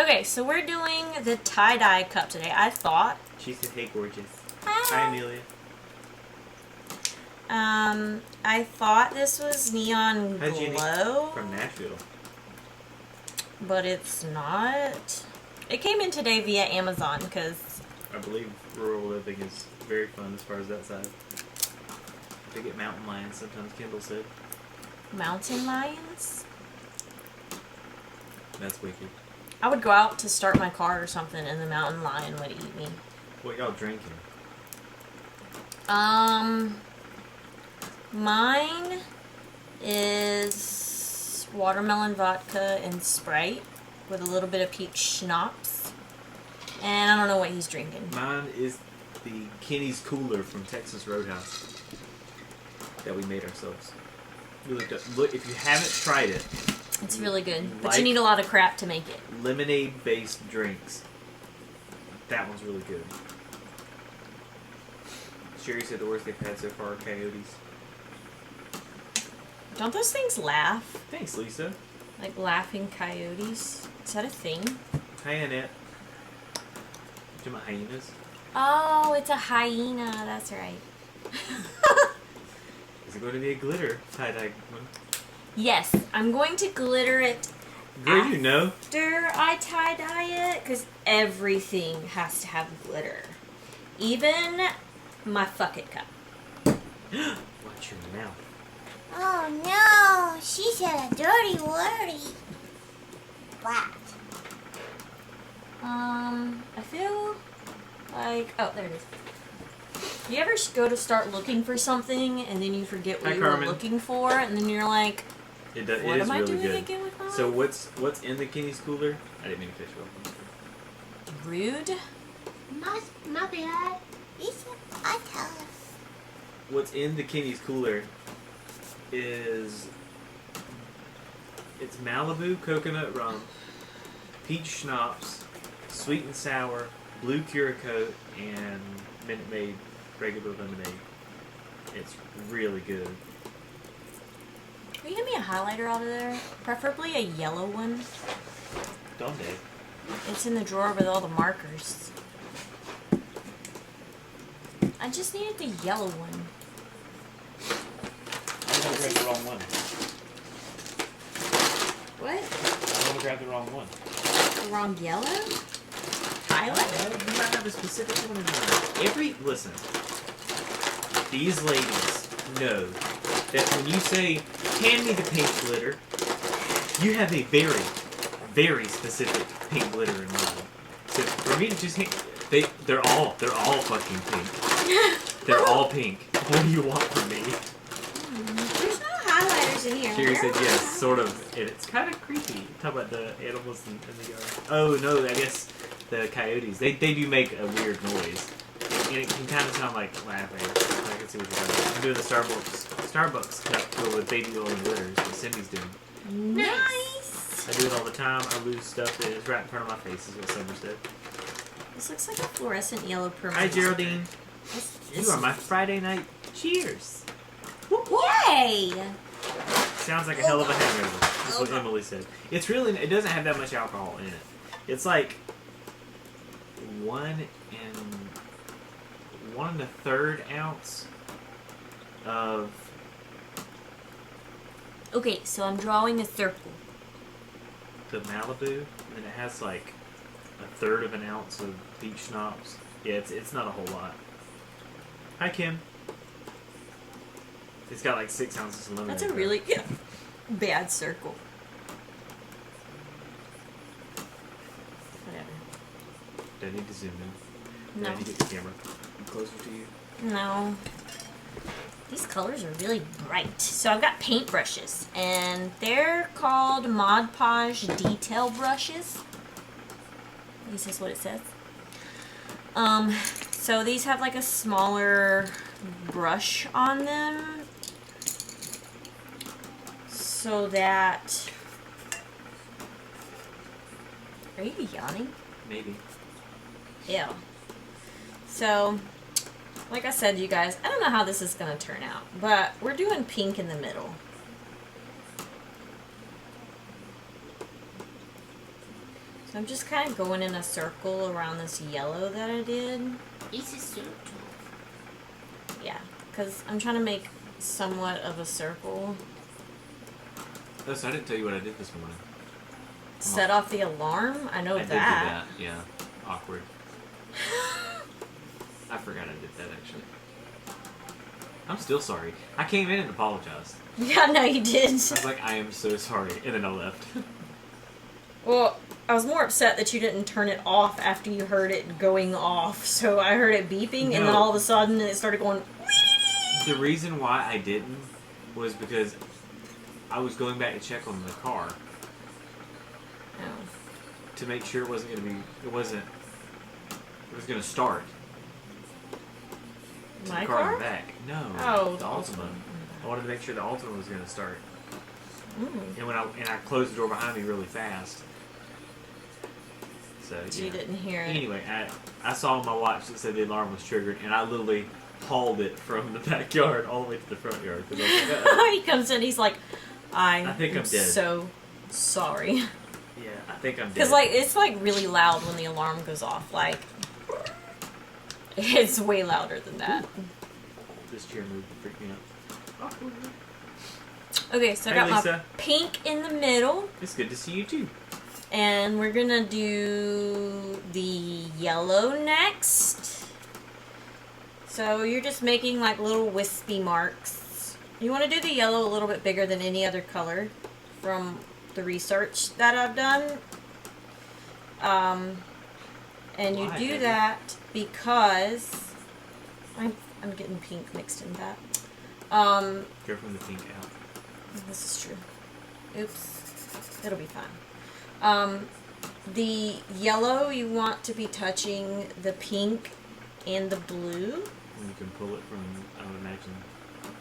Okay, so we're doing the Tye Dye Cup today. I thought... She said, hey, gorgeous. Hi. Hi, Amelia. I thought this was Neon How'd you Glow. From Nashville. But it's not. It came in today via Amazon, because... I believe rural living is very fun as far as that side. They get mountain lions sometimes, Kendall said. Mountain lions? That's wicked. I would go out to start my car or something, and the mountain lion would eat me. What y'all drinking? Mine is watermelon vodka and Sprite with a little bit of peach schnapps. And I don't know what he's drinking. Mine is the Kenny's Cooler from Texas Roadhouse that we made ourselves. Look, if you haven't tried it, it's really good, but you need a lot of crap to make it. Lemonade-based drinks. That one's really good. Sherry said the worst they've had so far are coyotes. Don't those things laugh? Thanks, Lisa. Like laughing coyotes? Is that a thing? Hi, Annette. Do you want hyenas? Oh, it's a hyena. That's right. Is it going to be a glitter tie-dye one? Yes, I'm going to glitter it. Girl, you know. After I tie-dye it, because everything has to have glitter. Even my fuck it cup. Watch your mouth. Oh no, she said a dirty wordy. What? I feel like... Oh, there it is. You ever go to start looking for something, and then you forget what Hi, you Carmen. were looking for, and then you're like, It what is am I really doing good. again with my So life? what's in the Kenny's Cooler? I didn't mean to fish well. Rude? My bad. Lisa, I tell her. What's in the Kenny's Cooler is it's Malibu coconut rum, peach schnapps, sweet and sour, blue Curacoa, and Minute Maid regular lemonade. It's really good. Will you give me a highlighter out of there? Preferably a yellow one. Donde? It's in the drawer with all the markers. I just needed the yellow one. I'm gonna grab the wrong one. What? I'm gonna grab the wrong one. The wrong yellow? Highlighter? You might have a specific one in mind. Listen, these ladies know that when you say, hand me the pink glitter, you have a very, very specific pink glitter in mind. So for me to just hand, they're all fucking pink. They're all pink. What do you want from me? There's no highlighters in here. Sherry said yes, sort of. And it's kind of creepy. Talk about the animals in the yard. Oh no, I guess the coyotes. They do make a weird noise. And it can kind of sound like laughing. I can see what you're talking about. I'm doing the Starbucks cup filled with baby oil and glitters that Cindy's doing. Nice. I do it all the time. I lose stuff that is right in front of my face, is what Summer said. This looks like a fluorescent yellow permanent. Hi, Geraldine. This You are my Friday night cheers. Yay! Sounds like a hell of a hangover. That's what Emily said. It's really, it doesn't have that much alcohol in it. It's like 1 1/3 ounce of. Okay, so I'm drawing a circle. The Malibu, and then it has like 1/3 of an ounce of peach schnapps. Yeah, it's not a whole lot. Hi, Kim. It's got like 6 ounces of lemonade. That's a really bad circle. Whatever. Do I need to zoom in? No. Do I need to get the camera closer to you? No. These colors are really bright. So I've got paint brushes, and they're called Mod Podge Detail Brushes. At least that's what it says. So these have like a smaller brush on them, so that... Are you yawning? Maybe. Ew. So, like I said, you guys, I don't know how this is going to turn out, but we're doing pink in the middle. So I'm just kind of going in a circle around this yellow that I did. It's a circle. Yeah, because I'm trying to make somewhat of a circle. Oh, so I didn't tell you what I did this morning. Set off the alarm? I know I did do that. that, yeah. Awkward. I forgot I did that, actually. I'm still sorry. I came in and apologized. Yeah, no, you did. I was like, I am so sorry, and then I left. Well, I was more upset that you didn't turn it off after you heard it going off. So I heard it beeping, and then No. all of a sudden it started going... The reason why I didn't was because I was going back to check on the car Oh. to make sure it was going to start. My The car in car? the back. No. Oh, the Altima. I wanted to make sure the Altima was going to start. Mm. And I closed the door behind me really fast. So You yeah. didn't hear it. Anyway, I saw on my watch that said the alarm was triggered, and I literally hauled it from the backyard all the way to the front yard. 'Cause I was like, "Uh-oh." He comes in, he's like, I think am I'm dead. so sorry. Yeah, I think I'm dead. Because, like, it's, like, really loud when the alarm goes off. Like, it's way louder than that. This chair moved to freak me out. Okay, so I Hey, got Lisa. my pink in the middle. It's good to see you too. And we're gonna do the yellow next. So you're just making like little wispy marks. You want to do the yellow a little bit bigger than any other color from the research that I've done. And you Why, do Debbie? that because I'm getting pink mixed in that. Careful with the pink out. This is true. Oops. It'll be fine. The yellow, you want to be touching the pink and the blue. And you can pull it from, I would imagine,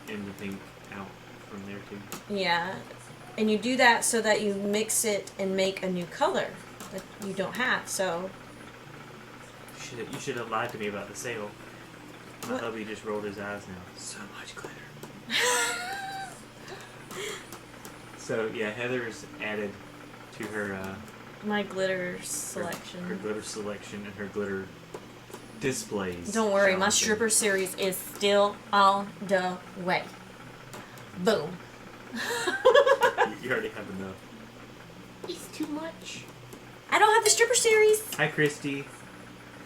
in the pink out from there too. Yeah. And you do that so that you mix it and make a new color that you don't have. So, You should have lied to me about the sale. My What? hubby just rolled his eyes now. So much glitter. So yeah, Heather's added to her my glitter her selection. glitter selection and her glitter displays. Don't worry, shall my I say. stripper series is still on the way. Boom. You already have enough. It's too much. I don't have the stripper series. Hi, Christy.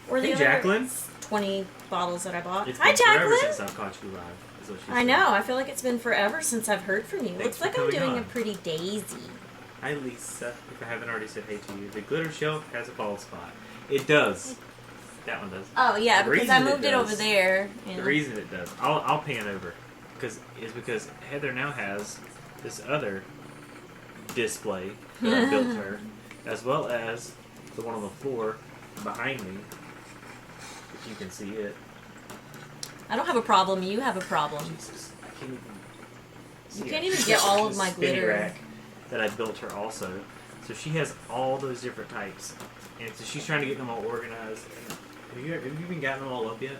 Or the Hey, other Jacqueline. 20 bottles that I bought. It's Hi, been forever Jacqueline. since I've caught you live. Is what she I said. know. I feel like it's been forever since I've heard from you. Thanks Looks for like I'm coming doing on. a pretty daisy. Hi, Lisa. If I haven't already said hey to you, the glitter shelf has a bald spot. It does. That one does. Oh yeah, The because I reason it moved it over does- there. The And reason it does, I'll pan over, because Heather now has this other display that I built her, as well as the one on the floor behind me. If you can see it. I don't have a problem. You have a problem. Jesus, I can't even. You see can't it. even get all of This my spinny glitter. rack that I built her also. So she has all those different types, and so she's trying to get them all organized. Have you even gotten them all up yet?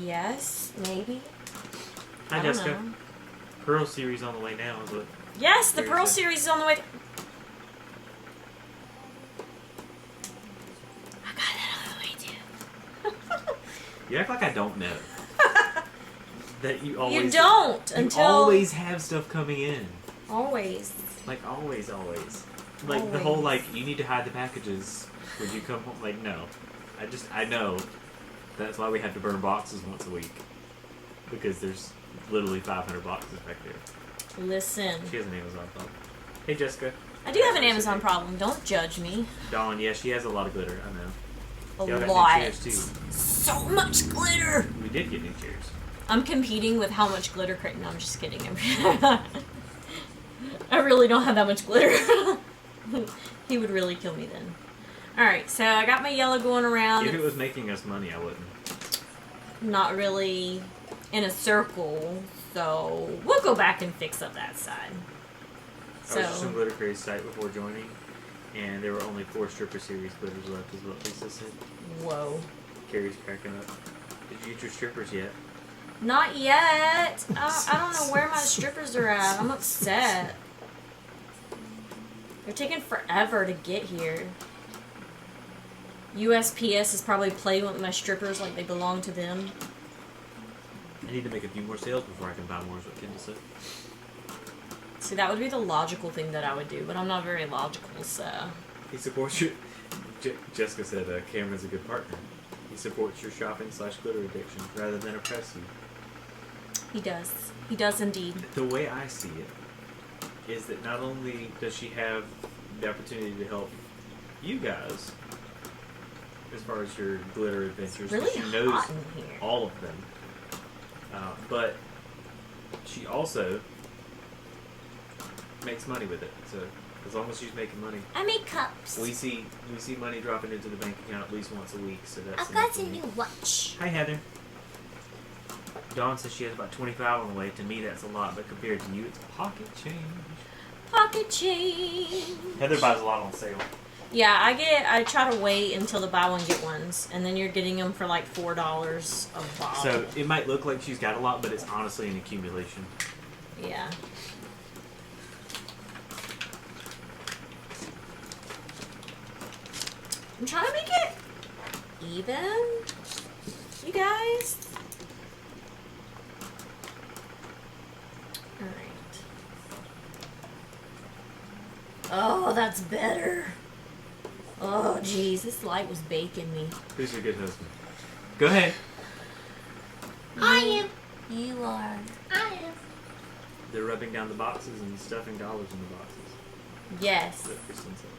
Yes, maybe. Hi, I don't Jessica. know. Pearl series on the way now is what. Yes, the Very Pearl good. series is on the way. I got it on the way too. You act like I don't know. That you always. You don't You until always have stuff coming in. always. Like always. Like the whole like you need to hide the packages when you come home. Like no, I know. That's why we have to burn boxes once a week, because there's literally 500 boxes back there. Listen, She has an Amazon phone. Hey Jessica. I do have an Amazon problem. Don't judge me. Dawn, yeah, she has a lot of glitter. I know. A Y'all got lot. new chairs too. So much glitter. We did get new chairs. I'm competing with how much glitter crate. No, I'm just kidding. I really don't have that much glitter. He would really kill me then. Alright, so I got my yellow going around. If it was making us money, I wouldn't. Not really in a circle, so we'll go back and fix up that side. I was just on So, Glitter Craze site before joining, and there were only 4 stripper series glitters left, is what Lisa said. whoa. Carrie's cracking up. Did you get your strippers yet? Not yet. I don't know where my strippers are at. I'm upset. They're taking forever to get here. USPS is probably playing with my strippers like they belong to them. I need to make a few more sales before I can buy more, is what Kendall said. See, that would be the logical thing that I would do, but I'm not very logical, so... He supports your... Jessica said Cameron's a good partner. He supports your shopping/glitter addiction rather than oppress you. He does. He does indeed. The way I see it is that not only does she have the opportunity to help you guys as far as your glitter adventures, Really she knows hot in here. all of them, but she also makes money with it. So as long as she's making money, I make cups. we see money dropping into the bank account at least once a week. So that's I've enough got for a me. new watch. Hi Heather. Dawn says she has about 25 on the way. To me, that's a lot, but compared to you, it's pocket change. Pocket change. Heather buys a lot on sale. Yeah, I try to wait until the buy one get ones, and then you're getting them for like $4 a bottle. So it might look like she's got a lot, but it's honestly an accumulation. Yeah. I'm trying to make it even, you guys. Alright. Oh, that's better. Oh, jeez, this light was baking me. Who's your good husband? Go ahead. I am. You are. I am. They're rubbing down the boxes and stuffing dollars in the boxes. Yes. That Kristen said.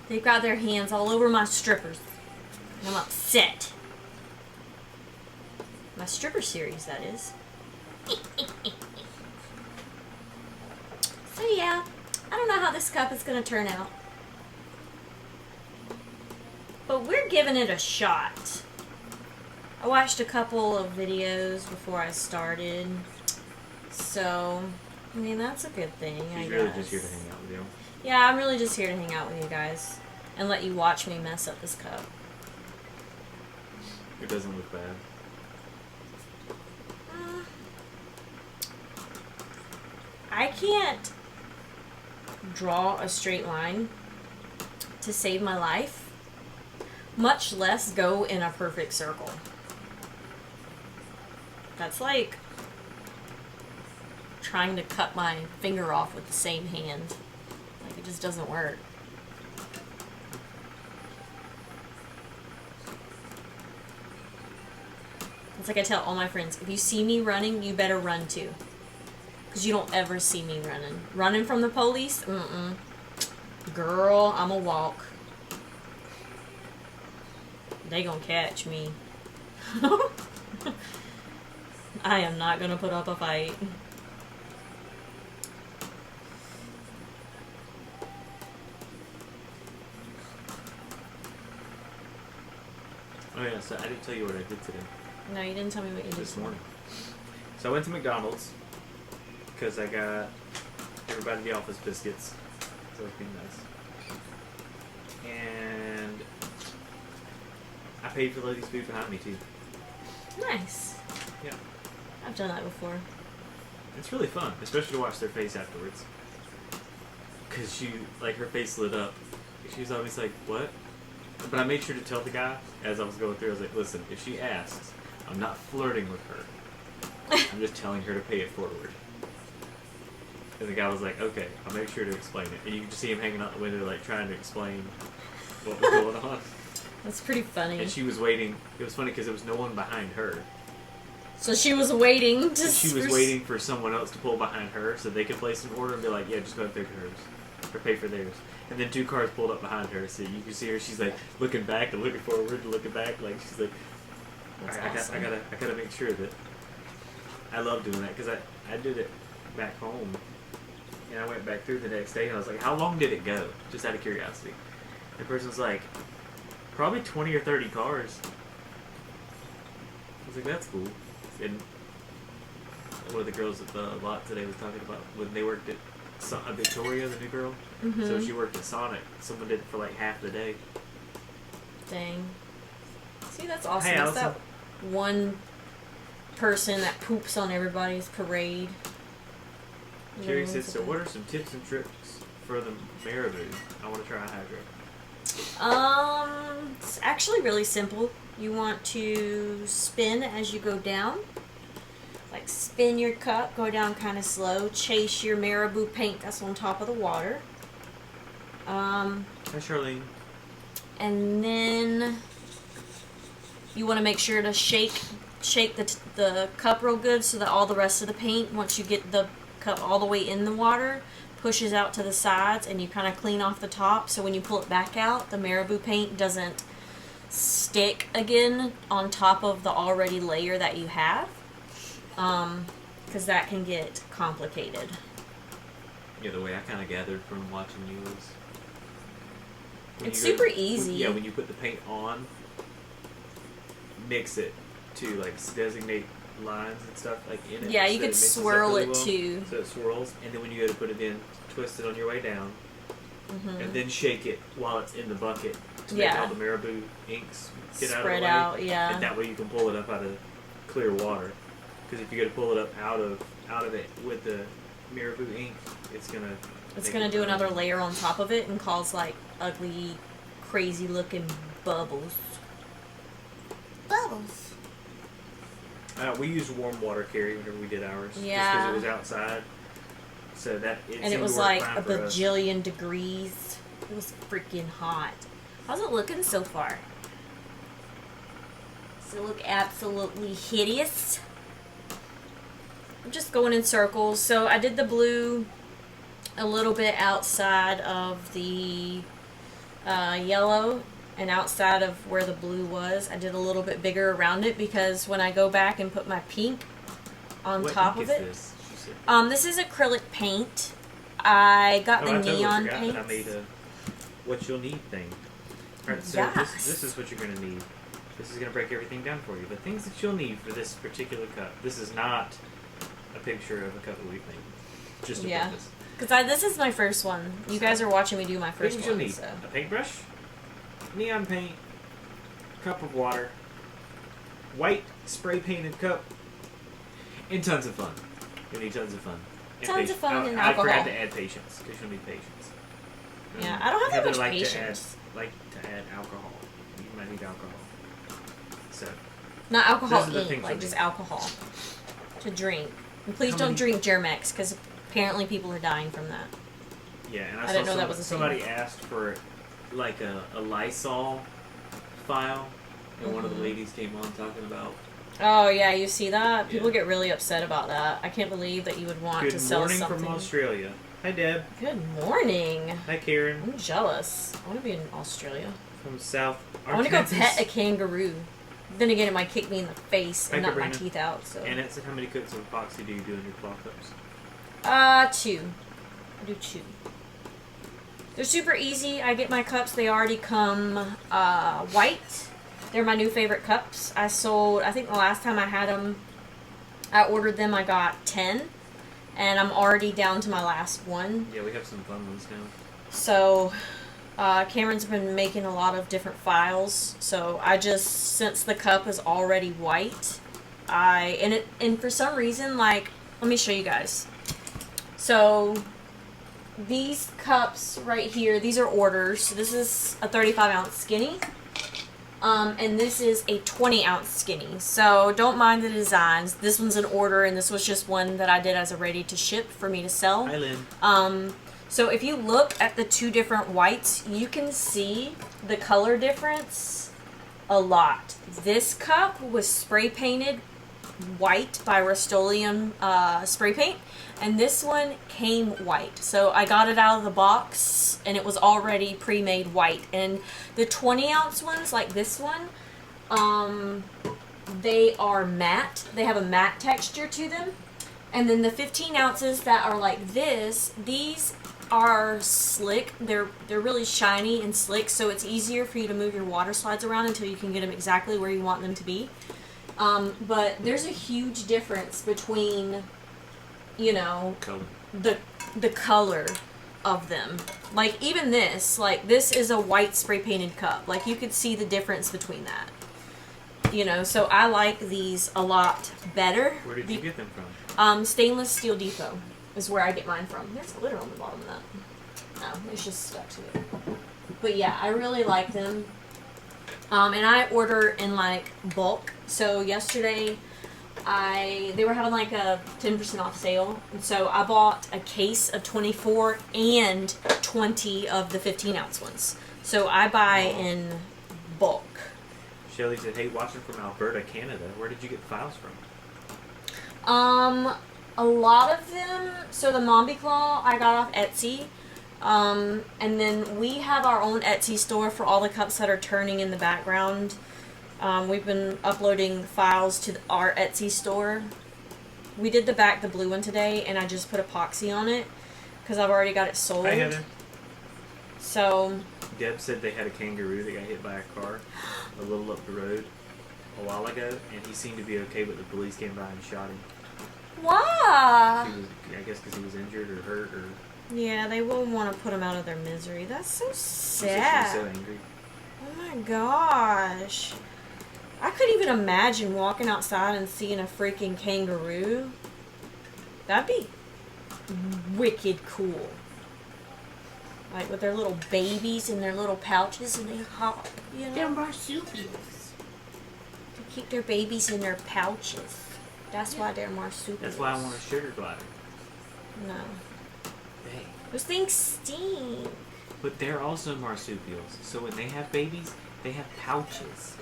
They've got their hands all over my strippers. And I'm upset. My stripper series, that is. So yeah, I don't know how this cup is going to turn out. But we're giving it a shot. I watched a couple of videos before I started. So, I mean, that's a good thing, I She's guess. really just here to hang out with you. Yeah, I'm really just here to hang out with you guys. And let you watch me mess up this cup. It doesn't look bad. I can't draw a straight line to save my life, much less go in a perfect circle. That's like trying to cut my finger off with the same hand. Like, it just doesn't work. It's like I tell all my friends, if you see me running, you better run too. Because you don't ever see me running. Running from the police? Mm-mm. Girl, I'm a walk. They gonna catch me. I am not gonna put up a fight. Oh yeah, so I didn't tell you what I did today. No, you didn't tell me what you did This morning. So I went to McDonald's because I got everybody the office biscuits. So it's being nice. And I paid for the lady's food behind me too. Nice. Yeah. I've done that before. It's really fun, especially to watch their face afterwards. Because she, like, her face lit up. She was always like, what? But I made sure to tell the guy as I was going through, I was like, listen, if she asks, I'm not flirting with her. I'm just telling her to pay it forward. And the guy was like, okay, I'll make sure to explain it. And you can just see him hanging out the window, like, trying to explain what was going on. That's pretty funny. And she was waiting. It was funny because there was no one behind her. So she was waiting to... And she was waiting for someone else to pull behind her so they could place an order and be like, yeah, just go and pay for hers. Or pay for theirs. And then two cars pulled up behind her, so you can see her, she's like looking back and looking forward and looking back, like she's like, That's I gotta make sure that I love doing that because I did it back home, and I went back through the next day and I was like, how long did it go? Just out of curiosity. And the person was like, probably 20 or 30 cars. I was like, that's cool. And one of the girls at the lot today was talking about when they worked at Victoria, the new girl. Mm-hmm. So she worked at Sonic. Someone did it for like half the day. Dang. See, that's awesome. Hey, That's Allison. that one person that poops on everybody's parade. Jerry Everyone's says, so like- what are some tips and tricks for the Marabou? I want to try a hydro. It's actually really simple. You want to spin as you go down. Like spin your cup, go down kind of slow, chase your marabou paint that's on top of the water. Hi, Charlene. And then you want to make sure to shake the cup real good so that all the rest of the paint, once you get the cup all the way in the water, pushes out to the sides, and you kind of clean off the top so when you pull it back out, the marabou paint doesn't stick again on top of the already layer that you have, because that can get complicated. Yeah, the way I kind of gathered from watching you was... It's super easy. When you put the paint on, mix it to like designate lines and stuff like in it. Yeah, you so could it mixes up swirl really it well, too. so it swirls, and then when you go to put it in, twist it on your way down, Mm-hmm. and then shake it while it's in the bucket to make Yeah. all the marabou inks get out of Spread the way. out, yeah. And that way you can pull it up out of clear water. Because if you go to pull it up out of it with the marabou ink, it's gonna do another layer on top of it and cause like ugly, crazy looking bubbles. Bubbles. We used warm water carry whenever we did ours. Yeah. Just because it was outside. So that it And it seemed was to work like fine a for us. bajillion degrees. It was freaking hot. How's it looking so far? Does it look absolutely hideous? I'm just going in circles. So I did the blue a little bit outside of the yellow and outside of where the blue was. I did a little bit bigger around it because when I go back and put my pink on What top ink of is it. This? She said. This is acrylic paint. I got the I totally neon forgot paint. that I made a what you'll need thing. Alright, so Yes. this is what you're going to need. This is going to break everything down for you. The things that you'll need for this particular cup. This is not a picture of a cup that we've made. Just a Yeah. purpose. Because this is my first one. You guys are watching me do my first Things you'll one. need. So. A paintbrush, neon paint, cup of water, white spray painted cup, and tons of fun. You'll need tons of fun. And Tons of fun and I forgot alcohol. to add patience, because you'll need patience. Yeah, I don't have that Heather much liked patience. to add alcohol. You might need alcohol. So, Not alcohol Those are the ink, things like you'll just need. alcohol to drink. And please How don't many- drink Germex because apparently people are dying from that. yeah, and I I, didn't saw know that was a somebody asked for like a Lysol file, and one of the Mhm. ladies came on talking about Oh yeah, you see that? People Yeah. get really upset about that. I can't believe that you would want Good to sell morning something. from Australia. Hi Deb. Good morning. Hi Karen. I'm jealous. I want to be in Australia. From South I want to go Arkansas. pet a kangaroo. Then again, it might kick me in the face and Hi, knock my Sabrina. teeth out. So. And it said, how many coats of epoxy do you do in your claw cups? 2. I do 2. They're super easy. I get my cups. They already come white. They're my new favorite cups. I think the last time I had them, I ordered them. I got 10. And I'm already down to my last one. Yeah, we have some fun ones now. So, Cameron's been making a lot of different files. So since the cup is already white, and for some reason, like, let me show you guys. So, these cups right here, these are orders. This is a 35 ounce skinny. And this is a 20 ounce skinny. So don't mind the designs. This one's an order, and this was just one that I did as a ready to ship for me to sell. Hi Lynn. So if you look at the two different whites, you can see the color difference a lot. This cup was spray painted white by Rust-Oleum spray paint, and this one came white. So I got it out of the box, and it was already pre-made white. And the 20 ounce ones, like this one, they are matte. They have a matte texture to them. And then the 15 ounces that are like this, these are slick. They're really shiny and slick, so it's easier for you to move your water slides around until you can get them exactly where you want them to be. But there's a huge difference between, you know, Color. the color of them. Like even this, like this is a white spray painted cup. Like you could see the difference between that. You know, so I like these a lot better. Where did you get them from? Stainless Steel Depot is where I get mine from. There's glitter on the bottom of that. No, it's just stuck to it. But yeah, I really like them. And I order in like bulk. So yesterday, they were having like a 10% off sale, and so I bought a case of 24 and 20 of the 15-ounce ones. So I buy in bulk. Shelly said, "Hey, watching from Alberta, Canada. Where did you get files from?" A lot of them. So the Mombi Claw I got off Etsy. And then we have our own Etsy store for all the cups that are turning in the background. We've been uploading files to our Etsy store. We did the blue one today, and I just put epoxy on it because I've already got it sold. Hi, Heather. So Deb said they had a kangaroo that got hit by a car a little up the road a while ago, and he seemed to be okay, but the police came by and shot him. why? He was, I guess because he was injured or hurt or... Yeah, they will want to put them out of their misery. That's so She sad. was so angry. Oh my gosh. I couldn't even imagine walking outside and seeing a freaking kangaroo. That'd be wicked cool. Like with their little babies in their little pouches and they hop, you They're know? marsupials. To keep their babies in their pouches. That's why they're marsupials. That's why I want a sugar glider. No. Dang. Those things stink. But they're also marsupials, so when they have babies, they have pouches.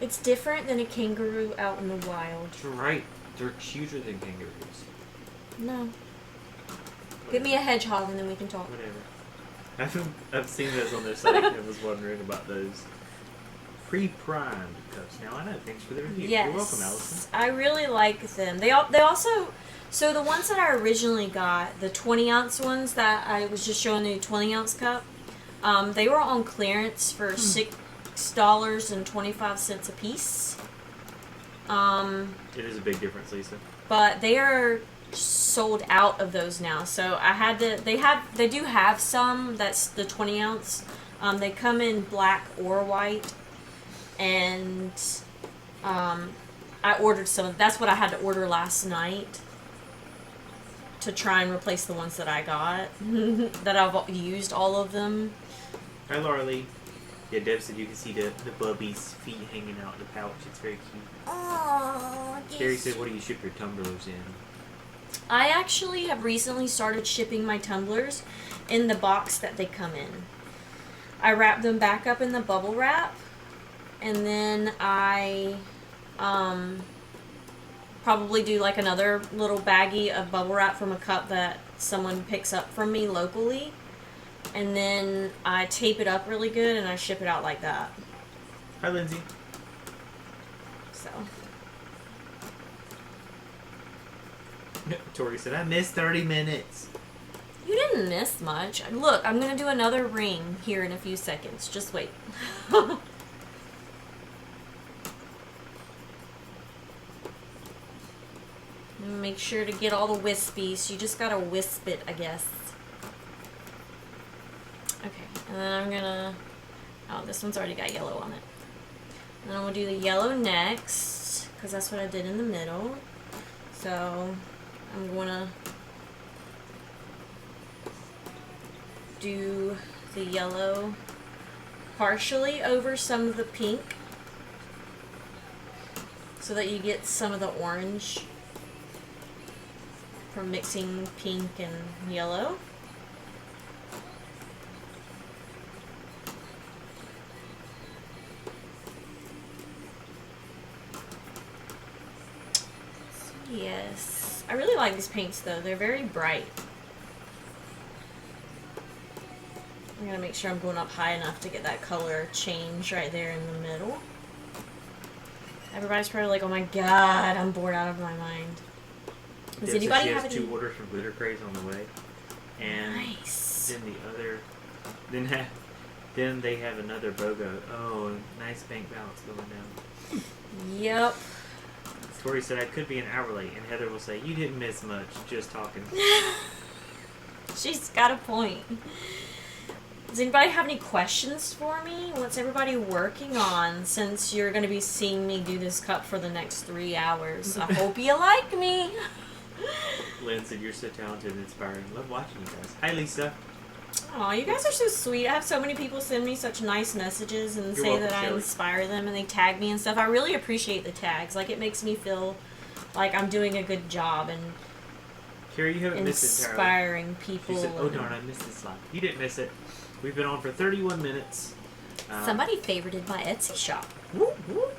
It's different than a kangaroo out in the wild. You're right. They're cuter than kangaroos. No. Get me a hedgehog and then we can talk. Whatever. I've seen those on their site and was wondering about those pre-primed cups. Now I know. Thanks for the review. Yes. You're welcome, Allison. I really like them. They also, so the ones that I originally got, the 20-ounce ones that I was just showing you, 20-ounce cup, they were on clearance for $6.25 a piece. It is a big difference, Lisa. But they are sold out of those now. So I had to. They do have some. That's the 20-ounce. They come in black or white, and I ordered some. That's what I had to order last night to try and replace the ones that I got. That I've used all of them. Hi, Laura Lee. Yeah, Deb said you can see the bubby's feet hanging out in the pouch. It's very cute. Oh, Carrie said, what do you ship your tumblers in? I actually have recently started shipping my tumblers in the box that they come in. I wrap them back up in the bubble wrap, and then I probably do like another little baggie of bubble wrap from a cup that someone picks up from me locally, and then I tape it up really good and I ship it out like that. Hi, Lindsay. So. Tori said, I missed 30 minutes. You didn't miss much. Look, I'm going to do another ring here in a few seconds. Just wait. Make sure to get all the wispies. You just got to wisp it, I guess. Okay, and then I'm going to... Oh, this one's already got yellow on it. And then I'm going to do the yellow next, because that's what I did in the middle. So, I'm going to do the yellow partially over some of the pink so that you get some of the orange from mixing pink and yellow. Yes, I really like these paints though. They're very bright. I'm gonna make sure I'm going up high enough to get that color change right there in the middle. Everybody's probably like, oh my god, I'm bored out of my mind. Does anybody have any... 2 orders from Glitter Craze on the way. And nice. Then the other... Then they have another BOGO. Oh, nice bank balance going down. Yep. Tori said I could be an hour late, and Heather will say, you didn't miss much, just talking. She's got a point. Does anybody have any questions for me? What's everybody working on since you're going to be seeing me do this cup for the next 3 hours? I hope you like me. Lynn said, you're so talented and inspiring. Love watching you guys. Hi, Lisa. Aw, you guys are so sweet. I have so many people send me such nice messages and You're say welcome, that I Shelly. inspire them and they tag me and stuff. I really appreciate the tags. Like, it makes me feel like I'm doing a good job and Carrie, you haven't missed it entirely. inspiring people. She said, "Oh and- darn, I missed this slide." You didn't miss it. We've been on for 31 minutes. Somebody favorited my Etsy shop. Whoop, whoop.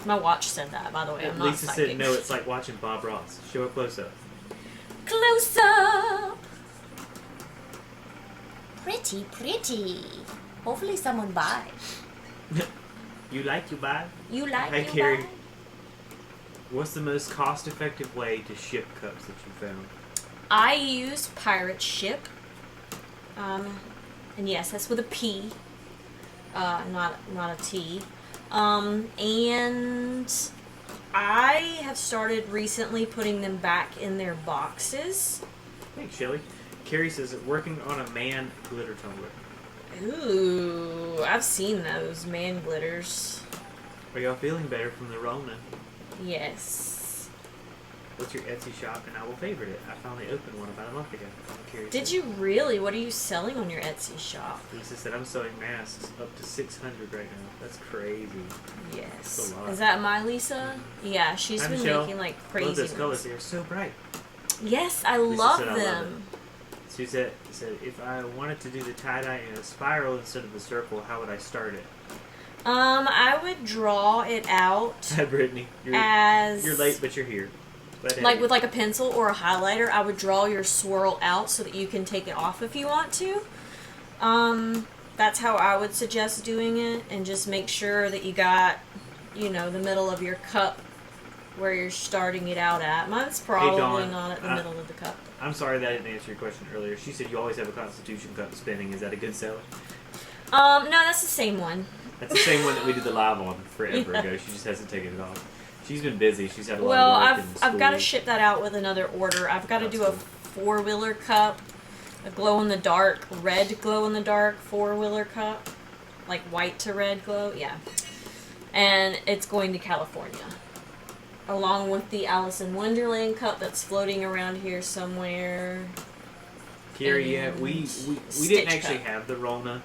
My watch said that, by the way. I'm not Lisa psychic. said, "No, it's like watching Bob Ross." Show a close up. Close up. Pretty, pretty. Hopefully someone buys. You like you buy? You like Hey, you Carrie. buy? What's the most cost-effective way to ship cups that you found? I use Pirate Ship. And yes, that's with a P. Not a T. And I have started recently putting them back in their boxes. Thanks, Shelly. Carrie says, "Working on a man glitter tumbler." Ooh, I've seen those man glitters. Are y'all feeling better from the Rona? Yes. What's your Etsy shop, and I will favorite it. I finally opened one about a month ago. I'm curious. Did you really? What are you selling on your Etsy shop? Lisa said, "I'm sewing masks up to 600 right now." That's crazy. Yes. That's a lot. Is that my Lisa? Yeah, she's Hi, been Michelle. making like Love crazy those colors. ones. They're so bright. Yes, I Lisa love said I love them. She said, "If I wanted to do the tie-dye in a spiral instead of the circle, how would I start it?" I would draw it out Hi, Brittany. as You're late, but you're here. But like with like a pencil or a highlighter. I would draw your swirl out so that you can take it off if you want to. That's how I would suggest doing it, and just make sure that you got, the middle of your cup where you're starting it out at. Mine's probably Dawn, not at the middle of the cup. I'm sorry that I didn't answer your question earlier. She said you always have a Constitution cup spinning. Is that a good seller? No, that's the same one. That's the same one that we did the live on forever Yeah. ago. She just hasn't taken it off. She's been busy. She's had a lot Well, of work. I've got to ship that out with another order. I've got to That's do a cool. 4-wheeler cup, a glow-in-the-dark, red glow-in-the-dark 4-wheeler cup, like white to red glow, yeah. And it's going to California, along with the Alice in Wonderland cup that's floating around here somewhere. Carrie, yeah, and we didn't Stitch actually cup. have the Rona.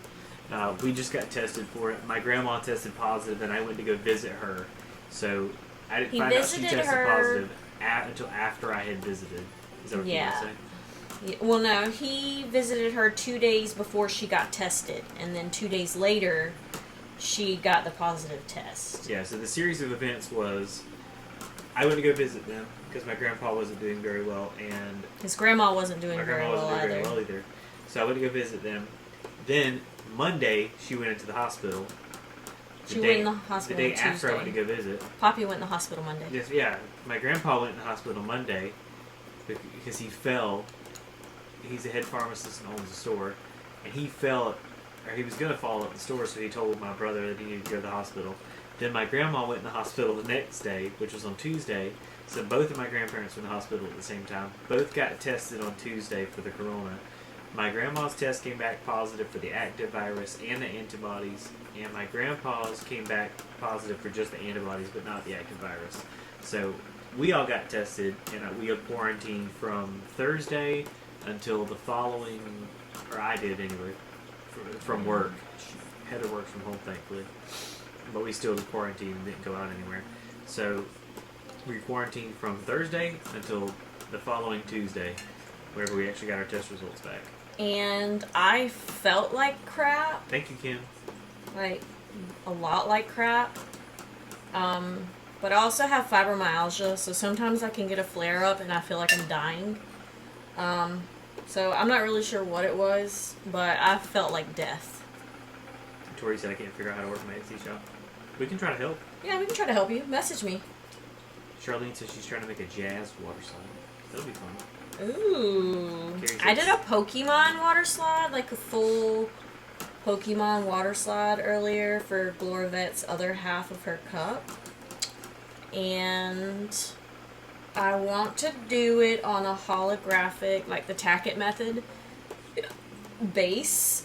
We just got tested for it. My grandma tested positive, and I went to go visit her. So I didn't He find out she visited tested her- positive until after I had visited. Is that what Yeah. you want to say? Yeah, well, no, he visited her 2 days before she got tested, and then 2 days later, she got the positive test. Yeah, so the series of events was I went to go visit them because my grandpa wasn't doing very well, and His grandma wasn't doing my very grandma well wasn't doing either. very well either. So I went to go visit them. Then Monday, she went into the hospital. She went in the hospital The day on after I went to Tuesday. go visit. Poppy went in the hospital Monday. Yes, yeah. My grandpa went in the hospital Monday because he fell. He's a head pharmacist and owns a store, and he fell, or he was gonna fall at the store, so he told my brother that he needed to go to the hospital. Then my grandma went in the hospital the next day, which was on Tuesday. So both of my grandparents were in the hospital at the same time. Both got tested on Tuesday for the corona. My grandma's test came back positive for the active virus and the antibodies, and my grandpa's came back positive for just the antibodies but not the active virus. So we all got tested, and we got quarantined from Thursday until the following, or I did anyway, from work. Had to work from home, thankfully. But we still quarantined and didn't go out anywhere. So we quarantined from Thursday until the following Tuesday, whenever we actually got our test results back. And I felt like crap, Thank you, Kim. like a lot like crap. But I also have fibromyalgia, so sometimes I can get a flare up and I feel like I'm dying. So I'm not really sure what it was, but I felt like death. Tori said I can't figure out how to work my Etsy shop. We can try to help. Yeah, we can try to help you. Message me. Charlene says she's trying to make a jazz water slide. That'll be fun. Ooh. Carrie I says- did a Pokemon water slide, like a full Pokemon water slide earlier for Gloravette's other half of her cup. And I want to do it on a holographic, like the Tack-It method base.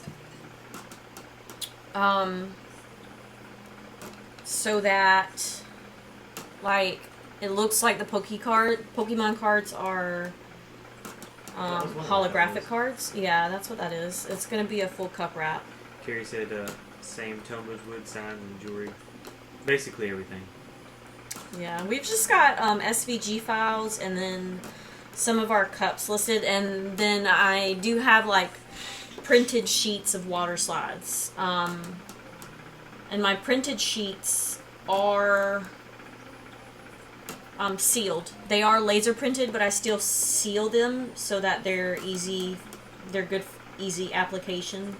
So that, like, it looks like the Pokemon cards are was wondering what that holographic was. cards. Yeah, that's what that is. It's gonna be a full cup wrap. Carrie said same tumblers, wood signs, and jewelry. Basically everything. Yeah, we've just got SVG files and then some of our cups listed, and then I do have like printed sheets of water slides. And my printed sheets are sealed. They are laser printed, but I still seal them so that they're easy. They're good, easy application.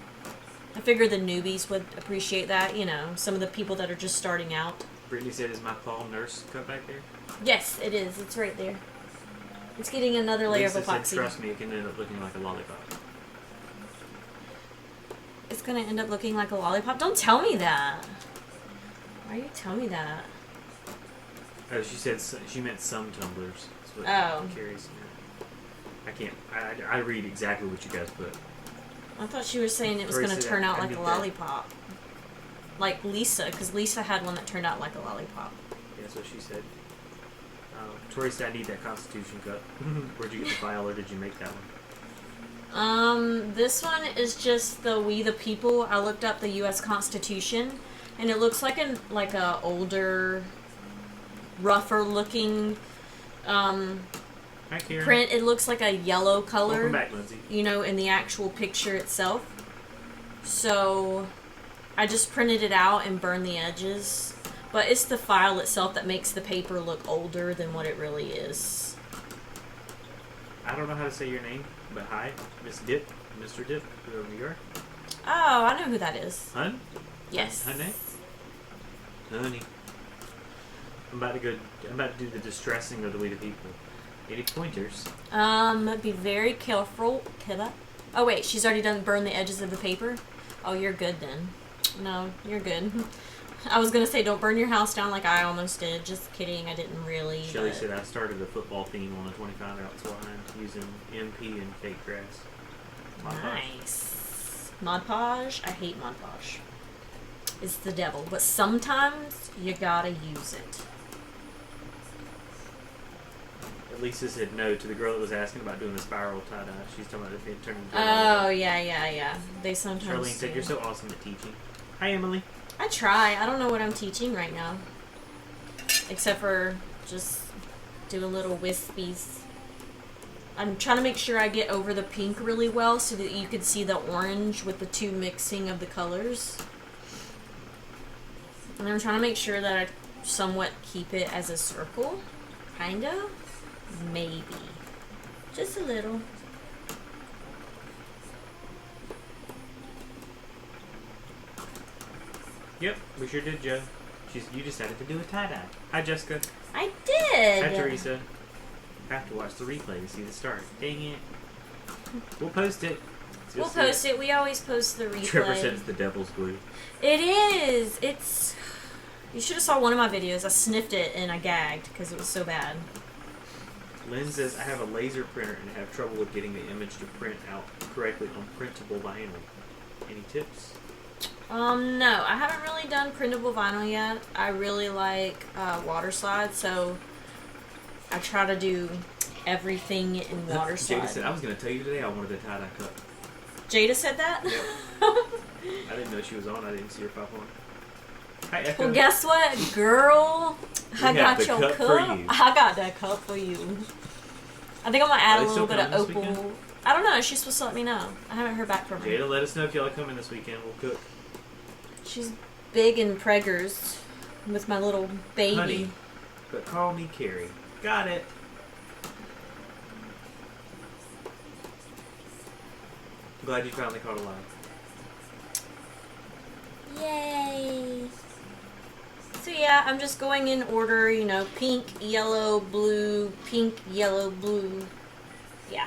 I figure the newbies would appreciate that. You know, some of the people that are just starting out. Brittany said, "Is my Paul Nurse cup back there?" Yes, it is. It's right there. It's getting another layer Lisa of epoxy. said, "Trust me, it can end up looking like a lollipop." It's gonna end up looking like a lollipop. Don't tell me that. Why are you telling me that? Oh, she said she meant some tumblers. That's what Oh. Carrie's. I can't. I read exactly what you guys put. I thought she was saying it was Tori gonna said turn I out like a need that. lollipop. Like Lisa, because Lisa had one that turned out like a lollipop. Yeah, that's what she said. Tori said, "I need that Constitution cup." Where'd you get the file, or did you make that one? This one is just the We the People. I looked up the U.S. Constitution, and it looks like a older, rougher looking Hi, Karen. print. It looks like a yellow color. Welcome back, Lindsay. You know, in the actual picture itself. So I just printed it out and burned the edges. But it's the file itself that makes the paper look older than what it really is. I don't know how to say your name, but hi, Miss Dip, Mr. Dip, whoever you are. Oh, I know who that is. Hun? Yes. Honey? Honey. I'm about to do the distressing of the We the People. Any pointers? Be very careful. Oh wait, she's already done burn the edges of the paper? Oh, you're good then. No, you're good. I was gonna say don't burn your house down like I almost did. Just kidding, I didn't really. Shelly but- said I started a football theme on the 25 outs line using MP and fake grass. Mod Podge. Nice. Mod Podge? I hate Mod Podge. It's the devil, but sometimes you gotta use it. Lisa said no to the girl that was asking about doing the spiral tie-dye. She's talking about it turning into Oh, yeah. They sometimes Charlene said, do. "You're so awesome at teaching." Hi, Emily. I try. I don't know what I'm teaching right now. Except for just doing little wispies. I'm trying to make sure I get over the pink really well so that you can see the orange with the two mixing of the colors. And I'm trying to make sure that I somewhat keep it as a circle. Kind of. Maybe. Just a little. Yep, we sure did, Joe. You decided to do a tie-dye. Hi, Jessica. I did! Hi, Teresa. Have to watch the replay to see the start. Dang it. We'll post it. We'll post it. We always post the replay. Trevor said it's the devil's glue. It is. It's. You should have saw one of my videos. I sniffed it and I gagged because it was so bad. Lynn says, "I have a laser printer and have trouble with getting the image to print out correctly on printable vinyl. Any tips?" No, I haven't really done printable vinyl yet. I really like water slides, so I try to do everything in water Jada slide. said, "I was going to tell you today I wanted a tie-dye cup." Jada said that? Yep. I didn't know she was on. I didn't see her pop on. Hi, Echo. Well, guess what, girl? I got got the your cup cup. for you. I got that cup for you. I think I'm going to add Are a they little still bit of coming this opal. weekend? I don't know. She's supposed to let me know. I haven't heard back from her. Jada, let us know if y'all are coming this weekend. We'll cook. She's big in preggers with my little baby. Honey, but call me Carrie. Got it. Glad you finally caught alive. Yay! So yeah, I'm just going in order, you know, pink, yellow, blue, pink, yellow, blue. Yeah.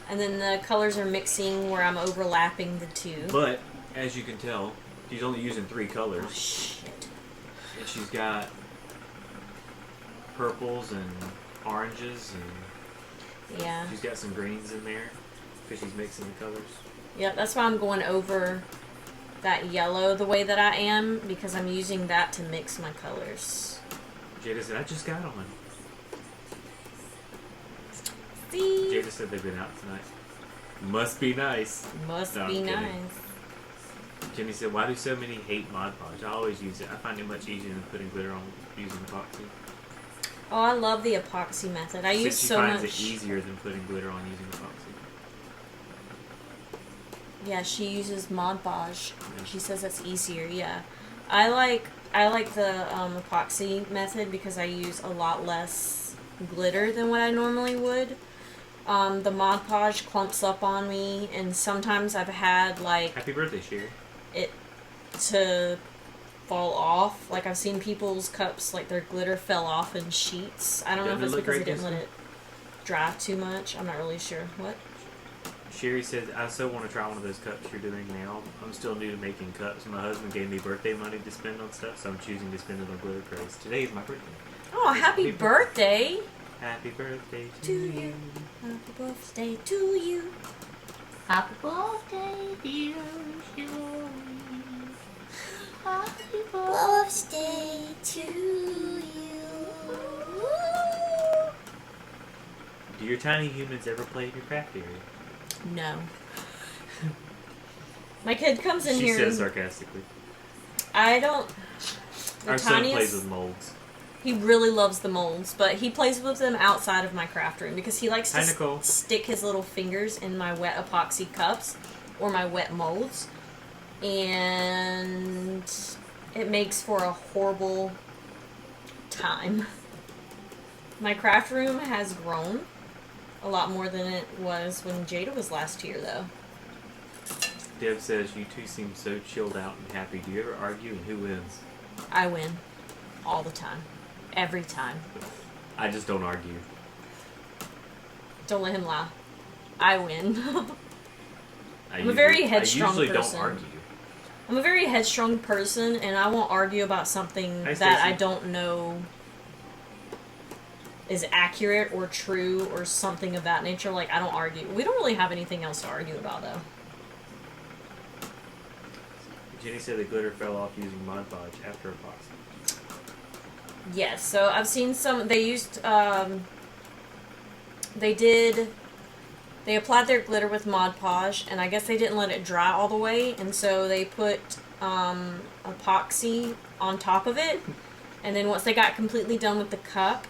And then the colors are mixing where I'm overlapping the two. But, as you can tell, she's only using 3 Oh, colors. shit. And she's got purples and oranges, and Yeah. she's got some greens in there because she's mixing the colors. Yep, that's why I'm going over that yellow the way that I am, because I'm using that to mix my colors. Jada said, "I just got on." See? Jada said they've been out tonight. Must be nice. Must No, I'm be kidding. nice. Jenny said, why do so many hate Mod Podge? I always use it. I find it much easier than putting glitter on using epoxy. Oh, I love the epoxy method. I use Since she so finds much. it easier than putting glitter on using epoxy. Yeah, she uses Mod Podge. Yeah. She says that's easier. Yeah, I like the epoxy method because I use a lot less glitter than what I normally would. The Mod Podge clumps up on me, and sometimes I've had like Happy birthday, Sherry. it to fall off. Like I've seen people's cups, like their glitter fell off in sheets. I don't know if Doesn't it it's look because I great didn't this let way? it dry too much. I'm not really sure. What? Sherry says, I so want to try one of those cups you're doing now. I'm still new to making cups. My husband gave me birthday money to spend on stuff, so I'm choosing to spend it on glitter craze. Today is my birthday. Oh, happy Happy birthday Happy birthday to you. Happy birthday to you. Happy birthday, dear Sherry. Happy birthday to you. Do your tiny humans ever play in your craft area? No. My kid comes in She here. says sarcastically. I don't. The Our son plays tiniest. with molds. He really loves the molds, but he plays with them outside of my craft room because he likes to Hi, Nicole. stick his little fingers in my wet epoxy cups or my wet molds, and it makes for a horrible time. My craft room has grown a lot more than it was when Jada was last here, though. Deb says, you two seem so chilled out and happy. Do you ever argue, and who wins? I win all the time, every time. I just don't argue. Don't let him lie. I win. I I'm a very I headstrong usually person. don't argue. I'm a very headstrong person, and I won't argue about something Hi, that I Stacey. don't know is accurate or true or something of that nature. Like, I don't argue. We don't really have anything else to argue about, though. Jenny said the glitter fell off using Mod Podge after epoxy. Yes, so I've seen some. They used. They applied their glitter with Mod Podge, and I guess they didn't let it dry all the way, and so they put epoxy on top of it. And then once they got completely done with the cup,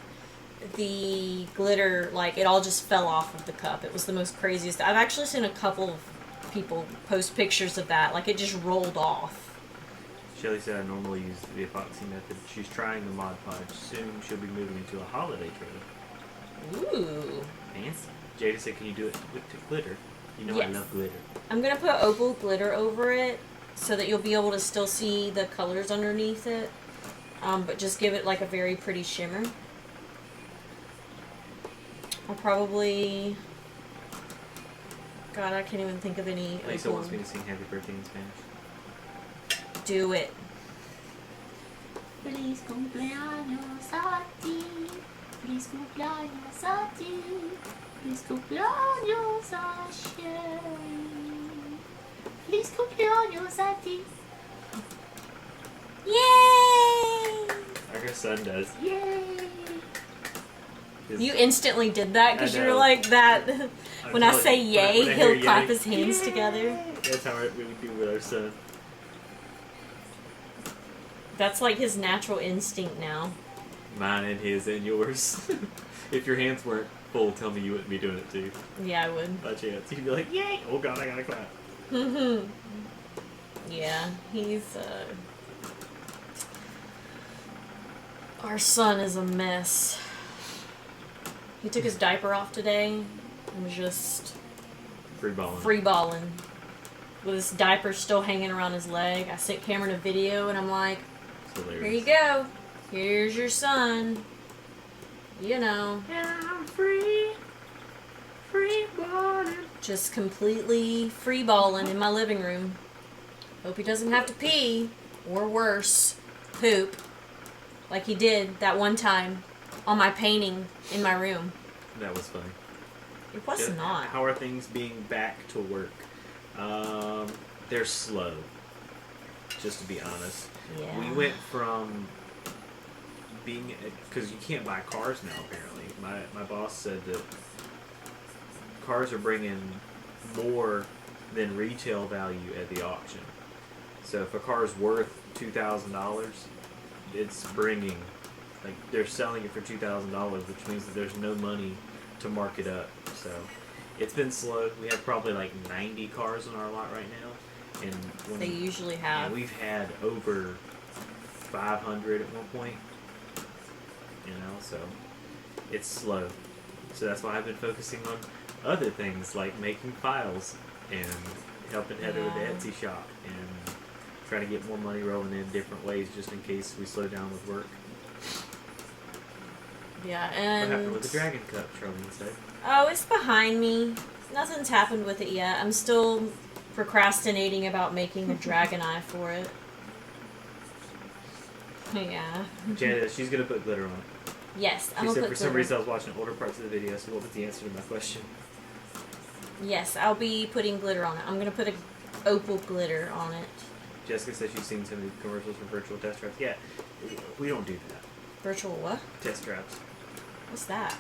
the glitter, like, it all just fell off of the cup. It was the most craziest. I've actually seen a couple of people post pictures of that. Like, it just rolled off. Shelly said I normally use the epoxy method. She's trying the Mod Podge. Soon she'll be moving into a holiday trailer. Ooh. Fancy. Jada said, can you do it with the glitter? You know I Yes. love glitter. I'm going to put opal glitter over it so that you'll be able to still see the colors underneath it. But just give it, like, a very pretty shimmer. I'll probably... God, I can't even think of any Lisa opal. wants me to sing Happy Birthday in Spanish. Do it. Feliz cumpleaños a ti. Feliz cumpleaños a ti. Feliz cumpleaños a Sherry. Feliz cumpleaños a ti. Yay! Like her son does. Yay! His- You instantly did that because I you were know. like that. When I Until- say yay, when I he'll hear clap yay, his hands yay! together. That's how we do with our son. That's like his natural instinct now. Mine and his and yours. If your hands weren't full, tell me you wouldn't be doing it too. Yeah, I would. By chance. You'd be like, yay! Oh god, I gotta clap. Yeah, he's, our son is a mess. He took his diaper off today and was just Free balling. free balling. With his diaper still hanging around his leg. I sent Cameron a video and I'm like, It's hilarious. here you go. Here's your son. You know, Yeah, I'm free. Free balling. just completely free balling in my living room. Hope he doesn't have to pee, or worse, poop, like he did that one time on my painting in my room. That was funny. It was Just not. How are things being back to work? They're slow. Just to be honest. Yeah. We went from being, because you can't buy cars now apparently. My boss said that cars are bringing more than retail value at the auction. So if a car is worth $2,000, it's bringing, like, they're selling it for $2,000, which means that there's no money to mark it up. So it's been slow. We have probably like 90 cars on our lot right now, and They usually have. and we've had over 500 at one point. You know, so it's slow. So that's why I've been focusing on other things like making files and helping Heather with the Yeah. Etsy shop and trying to get more money rolling in different ways just in case we slow down with work. Yeah, What and happened with the Dragon Cup, Charlene said? oh, it's behind me. Nothing's happened with it yet. I'm still procrastinating about making a dragon eye for it. Yeah. Janet, she's going to put glitter on it. Yes, I'm She gonna said put for some glitter. reason I was watching older parts of the video, so what was the answer to my question? Yes, I'll be putting glitter on it. I'm gonna put a opal glitter on it. Jessica said she's seen some of the commercials for virtual test drives. Yeah, we don't do that. Virtual what? Test drives. What's that?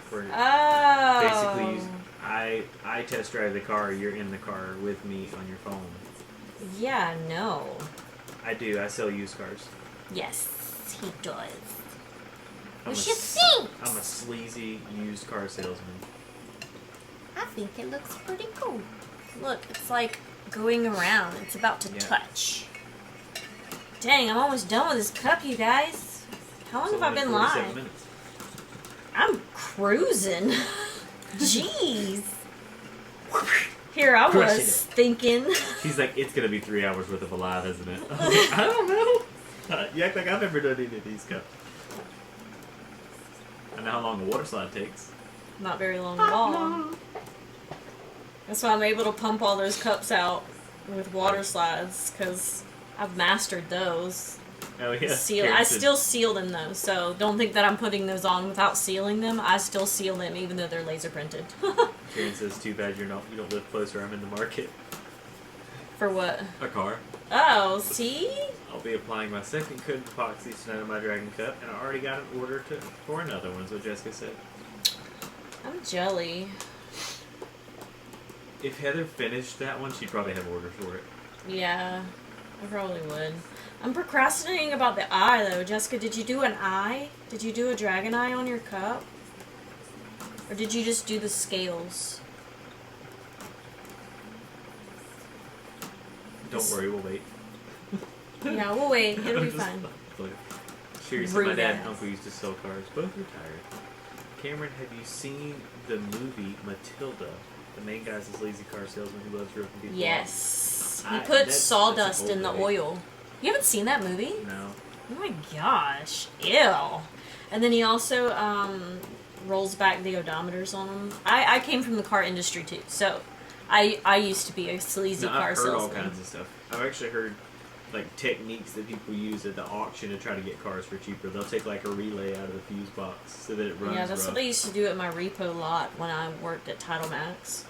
For Oh. basically, I test drive the car. You're in the car with me on your phone. Yeah, no. I do. I sell used cars. Yes, he does. I'm What a you s- think? I'm a sleazy used car salesman. I think it looks pretty cool. Look, it's like going around. It's about to Yeah. touch. Dang, I'm almost done with this cup, you guys. How long It's have I only been 47 live? minutes. I'm cruising. Jeez. Here I Crushing was thinking. She's like, it's gonna be 3 hours worth of a live, isn't it? I was like, I don't know. You act like I've never done any of these cups. I know how long a water slide takes. Not very long at all. That's why I'm able to pump all those cups out with water slides, because I've mastered those. Oh yeah. Seal. I still seal them though, so don't think that I'm putting those on without sealing them. I still seal them even though they're laser printed. Karen says, "Too bad you don't live closer. I'm in the market. For what? A car. Oh, see? I'll be applying my second coat of epoxy tonight on my Dragon Cup, and I already got an order for another one." So Jessica said, I'm jelly. if Heather finished that one, she'd probably have orders for it. Yeah, I probably would. I'm procrastinating about the eye though. Jessica, did you do an eye? Did you do a dragon eye on your cup? Or did you just do the scales? Don't worry, we'll wait. Yeah, we'll wait. It'll be Just- fine. Seriously, my Rude dad ass. and uncle used to sell cars, both retired. Cameron, have you seen the movie Matilda? The main guy's this lazy car salesman who loves ripping people off. Yes. He That's put an sawdust old in the movie. oil. You haven't seen that movie? No. Oh my gosh. Ew. And then he also rolls back the odometers on them. I came from the car industry too, so I used to be a sleazy No, car I've heard all salesman. kinds of stuff. I've actually heard like techniques that people use at the auction to try to get cars for cheaper. They'll take like a relay out of the fuse box so that it runs Yeah, that's rough. what I used to do at my repo lot when I worked at Title Max.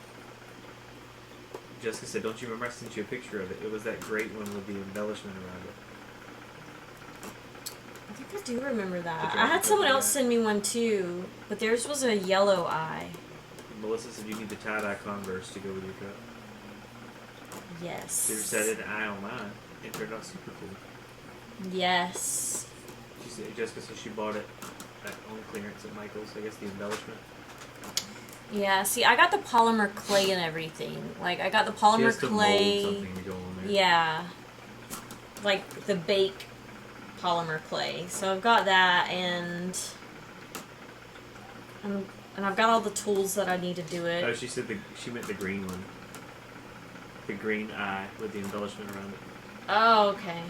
Jessica said, "Don't you remember I sent you a picture of it? It was that great one with the embellishment around it." I think I do remember that. The I dragon had someone purple else eye. send me one too, but theirs was a yellow eye. Melissa said, "You need the tie-dye Converse to go with your cup." Yes. She set an eye on mine. It turned out super cool. Yes. She said, Jessica said she bought it on clearance at Michael's. I guess the embellishment. Yeah, see, I got the polymer clay and everything. Like, I got the She polymer has to clay. mold something to go on there. Yeah. Like the bake polymer clay. So I've got that and I've got all the tools that I need to do it. Oh, she said she meant the green one. The green eye with the embellishment around it. Oh, okay.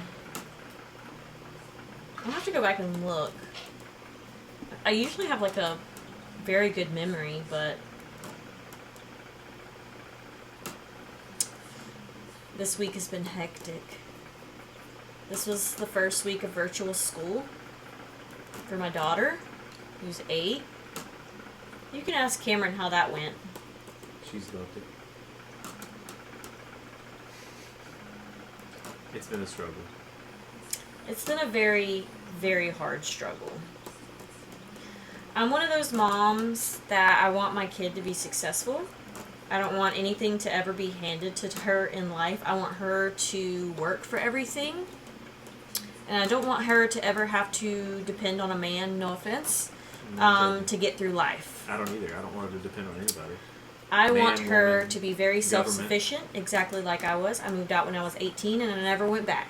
I'll have to go back and look. I usually have like a very good memory, but this week has been hectic. This was the first week of virtual school for my daughter, who's 8. You can ask Cameron how that went. She's loved it. It's been a struggle. It's been a very, very hard struggle. I'm one of those moms that I want my kid to be successful. I don't want anything to ever be handed to her in life. I want her to work for everything. And I don't want her to ever have to depend on a man, no offense, to get through life. I don't either. I don't want her to depend on anybody. I want her woman, to be very government. self-sufficient, exactly like I was. I moved out when I was 18 and I never went back.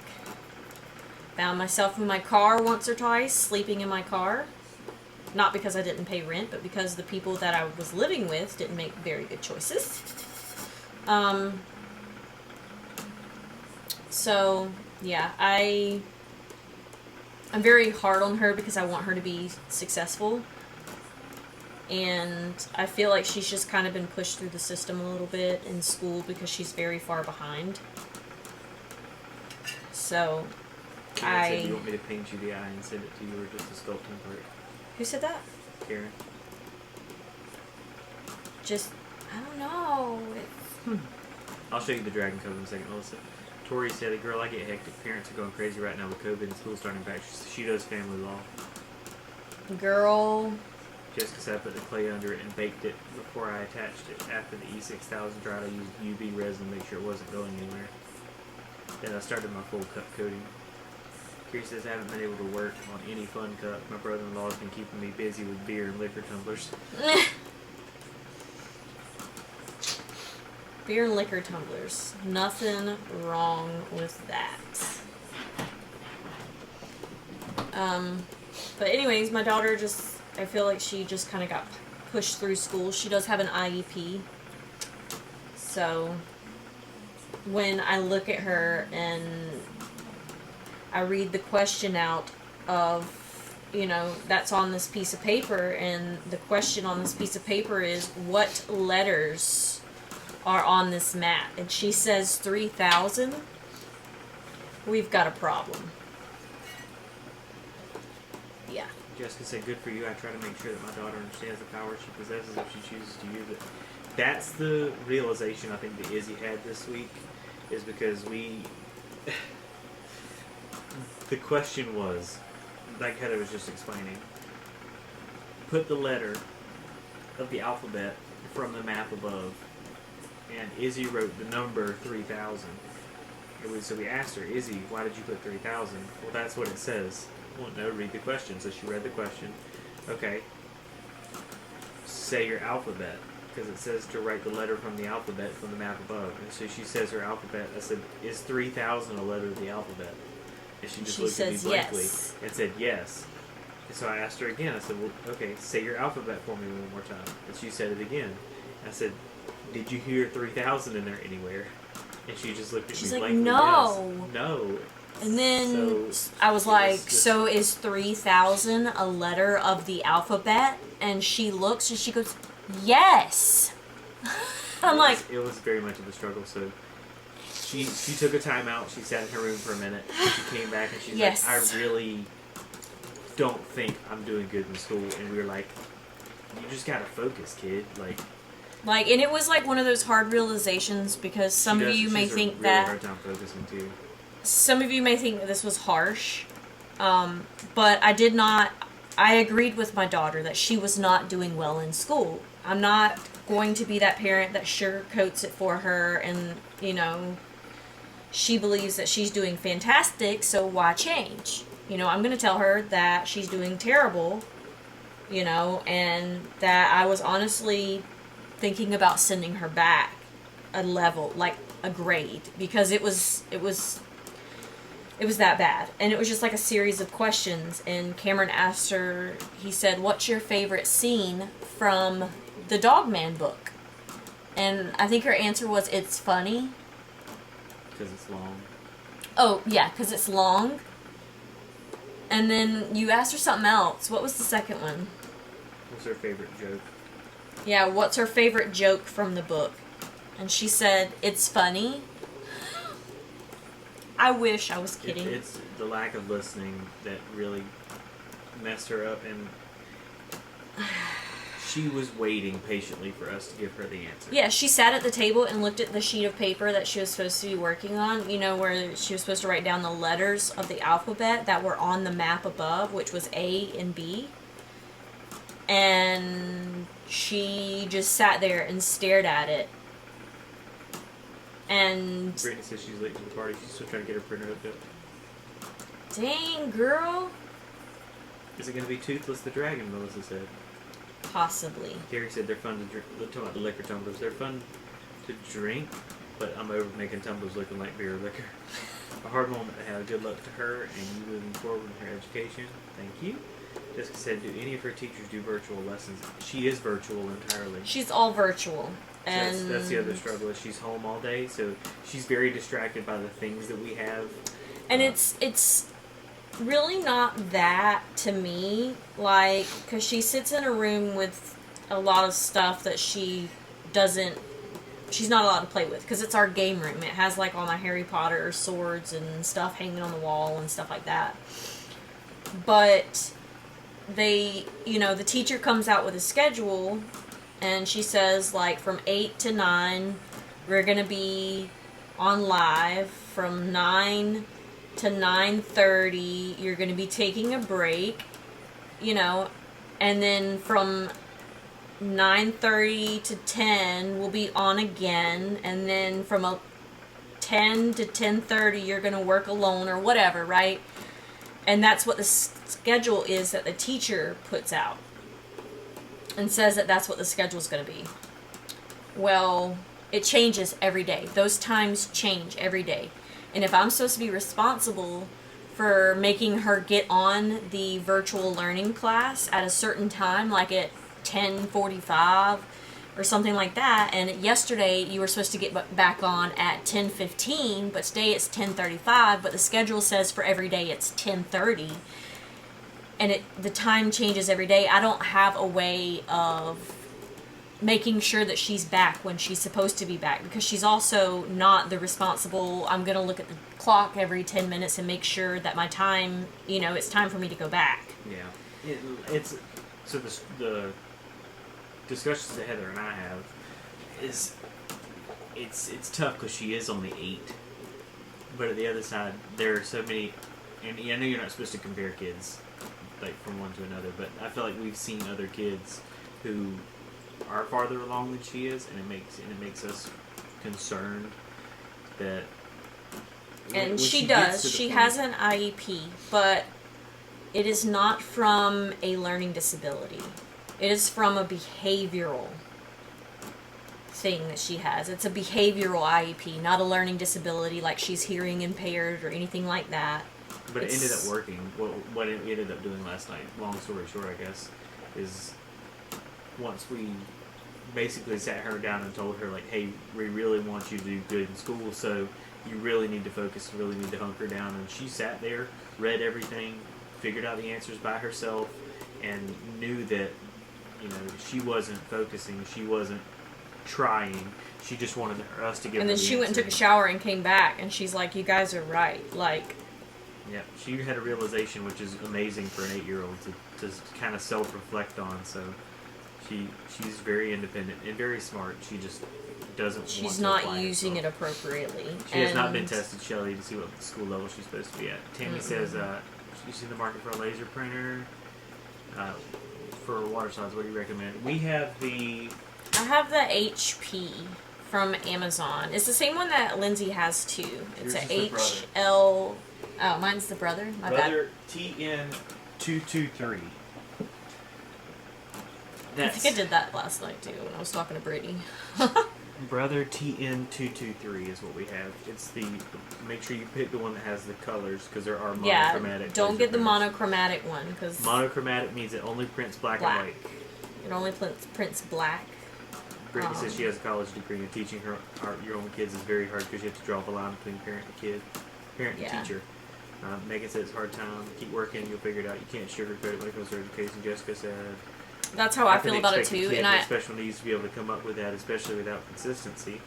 Found myself in my car once or twice, sleeping in my car. Not because I didn't pay rent, but because the people that I was living with didn't make very good choices. So, yeah, I'm very hard on her because I want her to be successful. And I feel like she's just kind of been pushed through the system a little bit in school because she's very far behind. So, Karen said, "Do you want me to paint you the eye and send it to you, or just the sculpting part?" Who said that? Karen. Just, I don't know. I'll show you the dragon cover in a second, Melissa. Tori said, "Girl, I get hectic. Parents are going crazy right now with COVID and school starting back. She does family law." Girl. Jessica said I put the clay under it and baked it before I attached it. After the E6000 dried, I used UV resin to make sure it wasn't going anywhere. Then I started my full cup coating. Kiri says I haven't been able to work on any fun cup. My brother-in-law has been keeping me busy with beer and liquor tumblers. Beer and liquor tumblers. Nothing wrong with that. But anyways, my daughter just, I feel like she just kind of got pushed through school. She does have an IEP. So, when I look at her and I read the question out of, you know, that's on this piece of paper, and the question on this piece of paper is, what letters are on this map? And she says 3,000. We've got a problem. Yeah. Jessica said, "Good for you. I try to make sure that my daughter understands the power she possesses if she chooses to use it." That's the realization I think that Izzy had this week, is because the question was, like Heather was just explaining, put the letter of the alphabet from the map above, and Izzy wrote the number 3,000. So we asked her, "Izzy, why did you put 3,000? Well, that's what it says. Well, no, read the question. So she read the question. Okay. Say your alphabet, because it says to write the letter from the alphabet from the map above. And so she says her alphabet. I said, "Is 3,000 a letter of the alphabet?" And she just looked at me blankly and said, "Yes." And so I asked her again. I said, "Well, okay, say your alphabet for me one more time." And she said it again. I said, "Did you hear 3,000 in there anywhere?" And she just looked at She's me like, blankly. "No." Yes. No. And then So I was like, just, "So is 3,000 a letter of the alphabet?" And she looks and she goes, "Yes." I'm like, it was very much of a struggle. So she took a time out. She sat in her room for a minute. She came back and she's Yes. like, "I really don't think I'm doing good in school." And we were like, "You just gotta focus, kid." and it was like one of those hard realizations, because some of you may think that hard time focusing too. some of you may think that this was harsh, but I did not. I agreed with my daughter that she was not doing well in school. I'm not going to be that parent that sugarcoats it for her, and she believes that she's doing fantastic, so why change? I'm going to tell her that she's doing terrible, and that I was honestly thinking about sending her back a level, like a grade, because it was that bad. And it was just like a series of questions, and Cameron asked her, he said, "What's your favorite scene from the Dogman book?" And I think her answer was, "It's funny." Because it's long. Oh, yeah, because it's long. And then you asked her something else. What was the second one? What's her favorite joke? Yeah, what's her favorite joke from the book? And she said, "It's funny." I wish I was kidding. It's the lack of listening that really messed her up, and she was waiting patiently for us to give her the answer. Yeah, she sat at the table and looked at the sheet of paper that she was supposed to be working on, where she was supposed to write down the letters of the alphabet that were on the map above, which was A and B. And she just sat there and stared at it. And Brittany says she's late to the party. She's still trying to get her printer hooked up. dang, girl. Is it going to be Toothless the Dragon, Melissa said. Possibly. Gary said they're fun to drink. Talking about the liquor tumblers. They're fun to drink, but I'm over making tumblers looking like beer liquor. A hard moment to have. Good luck to her and you moving forward in her education. Thank you. Jessica said, do any of her teachers do virtual lessons? She is virtual entirely. She's all virtual. So And that's the other struggle. Is she's home all day, so she's very distracted by the things that we have. And it's really not that to me, like, because she sits in a room with a lot of stuff that she's not allowed to play with, because it's our game room. It has, like, all my Harry Potter swords and stuff hanging on the wall and stuff like that. But the teacher comes out with a schedule, and she says, like, from 8 to 9, we're going to be on live. From 9 to 9:30, you're going to be taking a break, and then from 9:30 to 10, we'll be on again, and then from 10 to 10:30, you're going to work alone or whatever, right? And that's what the schedule is that the teacher puts out and says that that's what the schedule's going to be. Well, it changes every day. Those times change every day. And if I'm supposed to be responsible for making her get on the virtual learning class at a certain time, like at 10:45 or something like that, and yesterday you were supposed to get back on at 10:15, but today it's 10:35, but the schedule says for every day it's 10:30, and the time changes every day. I don't have a way of making sure that she's back when she's supposed to be back, because she's also not the responsible, I'm going to look at the clock every 10 minutes and make sure that my time, it's time for me to go back. Yeah. It's so the discussions that Heather and I have is it's tough because she is only 8, but at the other side there are so many, and I know you're not supposed to compare kids like from one to another, but I feel like we've seen other kids who are farther along than she is, and it makes us concerned that. And she does. She has an IEP, but it is not from a learning disability. It is from a behavioral thing that she has. It's a behavioral IEP, not a learning disability like she's hearing impaired or anything like that. But it ended up working. What it ended up doing last night, long story short, I guess, is once we basically sat her down and told her, like, hey, we really want you to do good in school, so you really need to focus, you really need to hunker down. And she sat there, read everything, figured out the answers by herself, and knew that, she wasn't focusing, she wasn't trying, she just wanted us to give her And then the she went and answer. took a shower and came back, and she's like, you guys are right. Like, yeah, she had a realization, which is amazing for an 8-year-old to kind of self-reflect on. So she's very independent and very smart. She just doesn't. She's want to not apply using herself. it appropriately. She has not been tested, Shelley, to see what school level she's supposed to be at. Tammy says she's in the market for a laser printer. For water slides, what do you recommend? We have the. I have the HP from Amazon. It's the same one that Lindsay has too. It's Yours a is the HL. Oh, mine's the brother. My Brother TN223. bad. I think I did that last night too when I was talking to Brady. Brother TN223 is what we have. It's the. Make sure you pick the one that has the colors, because there are monochromatic. Don't laser get the printers. monochromatic one, because Monochromatic means it only prints black and white. It only prints black. Brittany says she has a college degree, and teaching your own kids is very hard because you have to draw the line between parent and teacher. Megan says it's a hard time. Keep working, you'll figure it out. You can't sugarcoat it when it comes to education. Jessica said. That's how I feel about it expect a too, kid and with special needs to be able to come up with that, especially without consistency.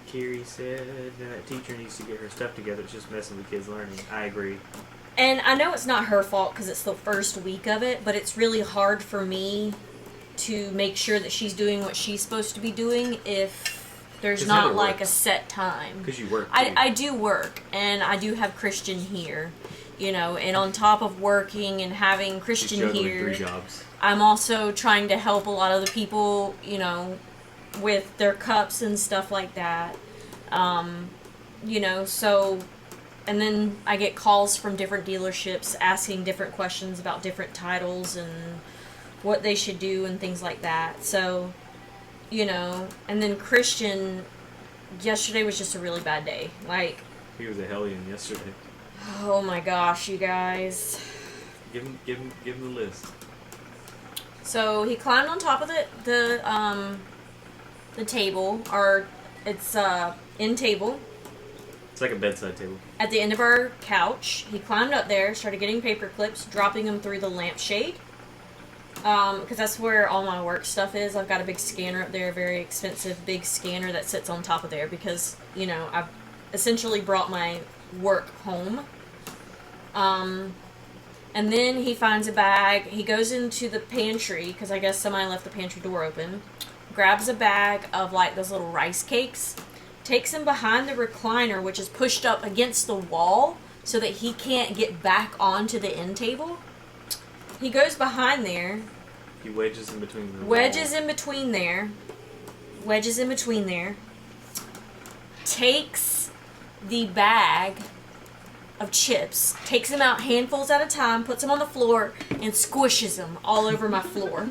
Carrie said that teacher needs to get her stuff together. It's just messing with kids' learning. I agree. And I know it's not her fault because it's the first week of it, but it's really hard for me to make sure that she's doing what she's supposed to be doing if there's not Heather like works. a set time. Because you work. I do work, and I do have Christian here. and on top of working and having She's Christian juggling here, 3 jobs. I'm also trying to help a lot of the people, with their cups and stuff like that. So, and then I get calls from different dealerships asking different questions about different titles and what they should do and things like that. So, and then Christian, yesterday was just a really bad day. Like, He was a hellion yesterday. oh my gosh, you guys. Give him the list. So he climbed on top of the table, or it's end table. It's like a bedside table. At the end of our couch, he climbed up there, started getting paper clips, dropping them through the lampshade. Because that's where all my work stuff is. I've got a big scanner up there, a very expensive big scanner that sits on top of there because, I've essentially brought my work home. And then he finds a bag. He goes into the pantry, because I guess somebody left the pantry door open. Grabs a bag of, like, those little rice cakes. Takes him behind the recliner, which is pushed up against the wall so that he can't get back onto the end table. He goes behind there. He wedges in between the Wedges walls. in between there. Wedges in between there. Takes the bag of chips, takes them out handfuls at a time, puts them on the floor, and squishes them all over my floor.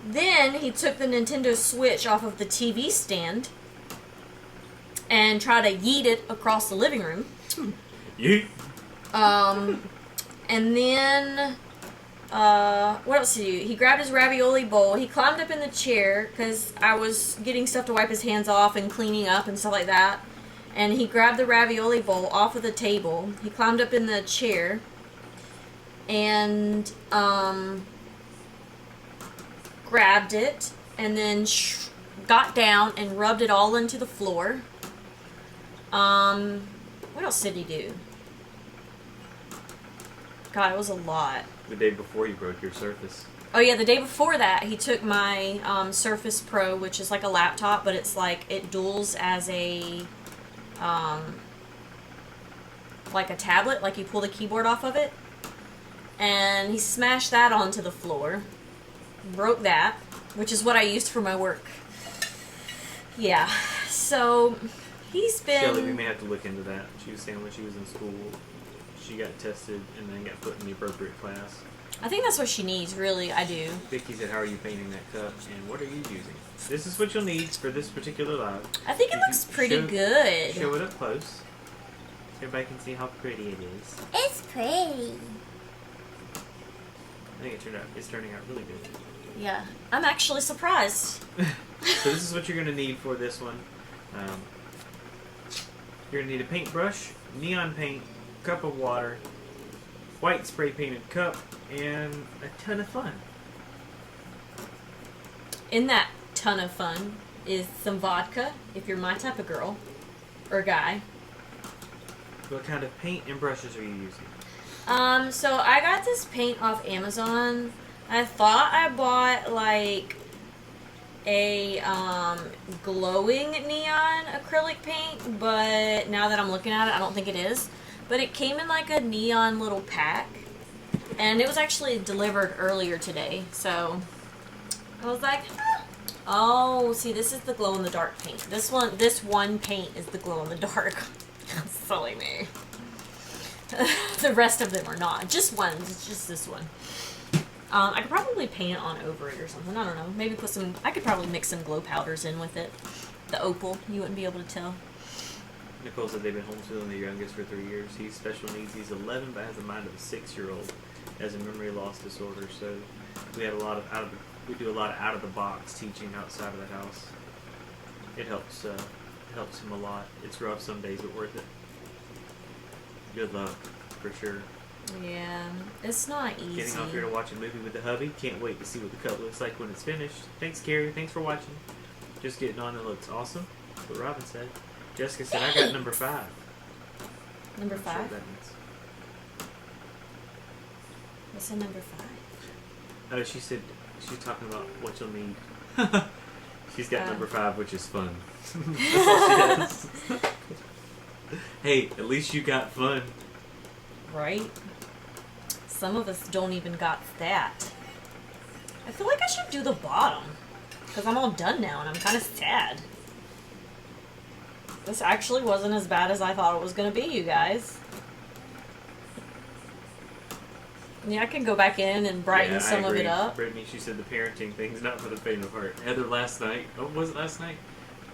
Then he took the Nintendo Switch off of the TV stand and tried to yeet it across the living room. Yeet. And then, what else did he do? He grabbed his ravioli bowl. He climbed up in the chair because I was getting stuff to wipe his hands off and cleaning up and stuff like that. And he grabbed the ravioli bowl off of the table. He climbed up in the chair and grabbed it and then got down and rubbed it all into the floor. What else did he do? God, it was a lot. The day before you broke your Surface. Oh yeah, the day before that, he took my Surface Pro, which is like a laptop, but it's like, it duals as a, like a tablet, like you pull the keyboard off of it. And he smashed that onto the floor. Broke that, which is what I used for my work. Yeah, so he's been... Shelly, we may have to look into that. She was saying when she was in school, she got tested and then got put in the appropriate class. I think that's what she needs, really, I do. Vicky said, how are you painting that cup and what are you using? This is what you'll need for this particular live. I think it looks pretty good. Show it up close so everybody can see how pretty it is. It's pretty. I think it's turning out really good. Yeah, I'm actually surprised. So this is what you're going to need for this one. You're going to need a paintbrush, neon paint, cup of water, white spray painted cup, and a ton of fun. In that ton of fun is some vodka, if you're my type of girl or guy. What kind of paint and brushes are you using? So I got this paint off Amazon. I thought I bought like a glowing neon acrylic paint, but now that I'm looking at it, I don't think it is. But it came in like a neon little pack, and it was actually delivered earlier today. So I was like, huh. Oh, see, this is the glow in the dark paint. This one paint is the glow in the dark. Silly me. The rest of them are not. Just one. It's just this one. I could probably paint it on over it or something. I don't know. Maybe put some... I could probably mix some glow powders in with it. The opal. You wouldn't be able to tell. Nicole said they've been homeschooling their youngest for 3 years. He's special needs. He's 11 but has the mind of a 6-year-old. Has a memory loss disorder. So we had a lot of we do a lot of out of the box teaching outside of the house. It helps him a lot. It's rough some days, but worth it. Good luck, for sure. Yeah, it's not easy. Getting off here to watch a movie with the hubby. Can't wait to see what the cup looks like when it's finished. Thanks, Carrie. Thanks for watching. Just getting on. It looks awesome. That's what Robin said. Jessica said, I got number 5. Number I'm not 5? sure what that means. What's a number 5? Oh, she said she's talking about what you'll need. She's got number 5, which is fun. That's all she has. Hey, at least you got fun. Right? Some of us don't even got that. I feel like I should do the bottom. Because I'm all done now and I'm kind of sad. This actually wasn't as bad as I thought it was going to be, you guys. Yeah, I can go back in and brighten some of it up. Brittany, she said the parenting thing's not for the faint of heart. Heather last night, was it last night?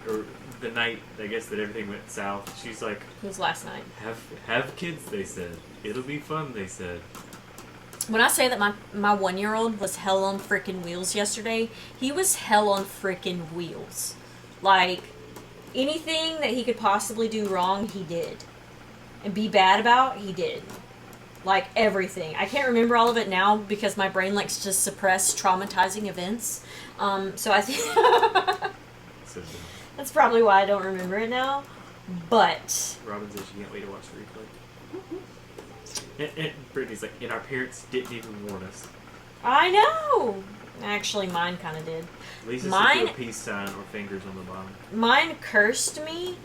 Or the night, I guess, that everything went south. She's like... It was last night. Have kids, they said. It'll be fun, they said. When I say that my 1-year-old was hell on frickin' wheels yesterday, he was hell on frickin' wheels. Like... anything that he could possibly do wrong, he did. And be bad about, he did. Like, everything. I can't remember all of it now because my brain likes to suppress traumatizing events. So I think... that's probably why I don't remember it now. But... Robin says she can't wait to watch the replay. And Brittany's like, and our parents didn't even warn us. I know! Actually, mine kind of did. Lisa Mine, said do a peace sign or fingers on the bottom. Mine cursed me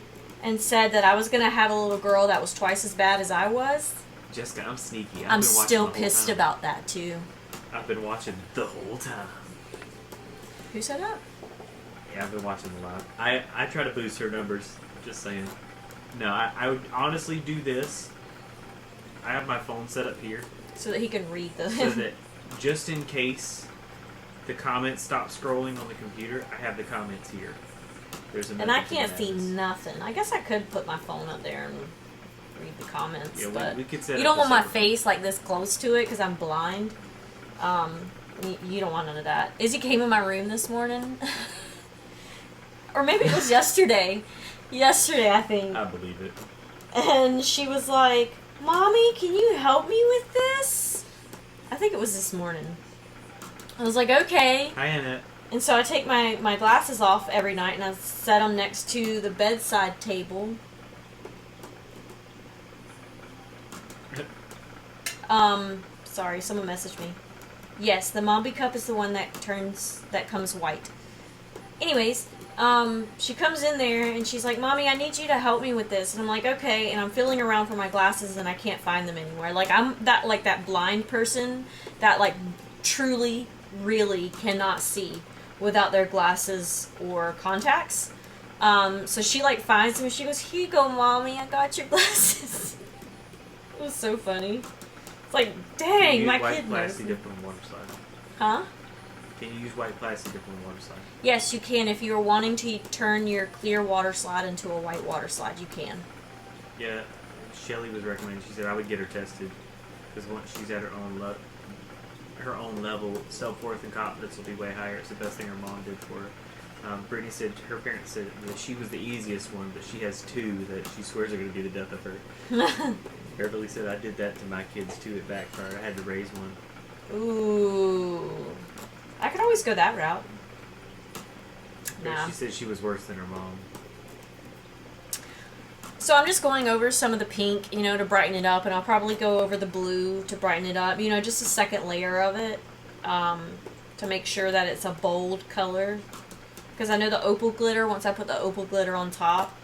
and said that I was going to have a little girl that was twice as bad as I was. Jessica, I'm sneaky. I'm still pissed about that, too. I've been watching the whole time. Who said that? Yeah, I've been watching a lot. I try to boost her numbers. Just saying. No, I would honestly do this. I have my phone set up here. So that he can read the... so that just in case the comments stop scrolling on the computer, I have the comments here. There's a and I can't see nothing. I guess I could put my phone up there and read the comments. Yeah, but we could set you up don't a want my separate face like this close to it because I'm blind. You don't want none of that. Izzy came in my room this morning. Or maybe it was yesterday. Yesterday, I think. I believe it. And she was like, Mommy, can you help me with this? I think it was this morning. I was like, okay. Hi, Annette. And so I take my glasses off every night and I set them next to the bedside table. Sorry, someone messaged me. Yes, the Mombi cup is the one that comes white. Anyways, she comes in there and she's like, Mommy, I need you to help me with this. And I'm like, okay. And I'm feeling around for my glasses and I can't find them anywhere. Like, I'm that blind person that, like, truly, really cannot see without their glasses or contacts. So she, like, finds them and she goes, here you go, Mommy, I got your glasses. It was so funny. It's like, dang, my kid knows. Plastic dip on water slide? Huh? Can you use white plastic dip on water slide? Yes, you can. If you're wanting to turn your clear water slide into a white water slide, you can. Yeah, Shelly was recommending. She said I would get her tested because once she's at her own level, self-worth and confidence will be way higher. It's the best thing her mom did for her. Brittany said her parents said that she was the easiest one, but she has two that she swears are going to be the death of her. Beverly said I did that to my kids too. It backfired. I had to raise one. Ooh. I could always go that route. Nah. She said she was worse than her mom. So I'm just going over some of the pink, to brighten it up, and I'll probably go over the blue to brighten it up, just a second layer of it, to make sure that it's a bold color. Because I know the opal glitter, once I put the opal glitter on top,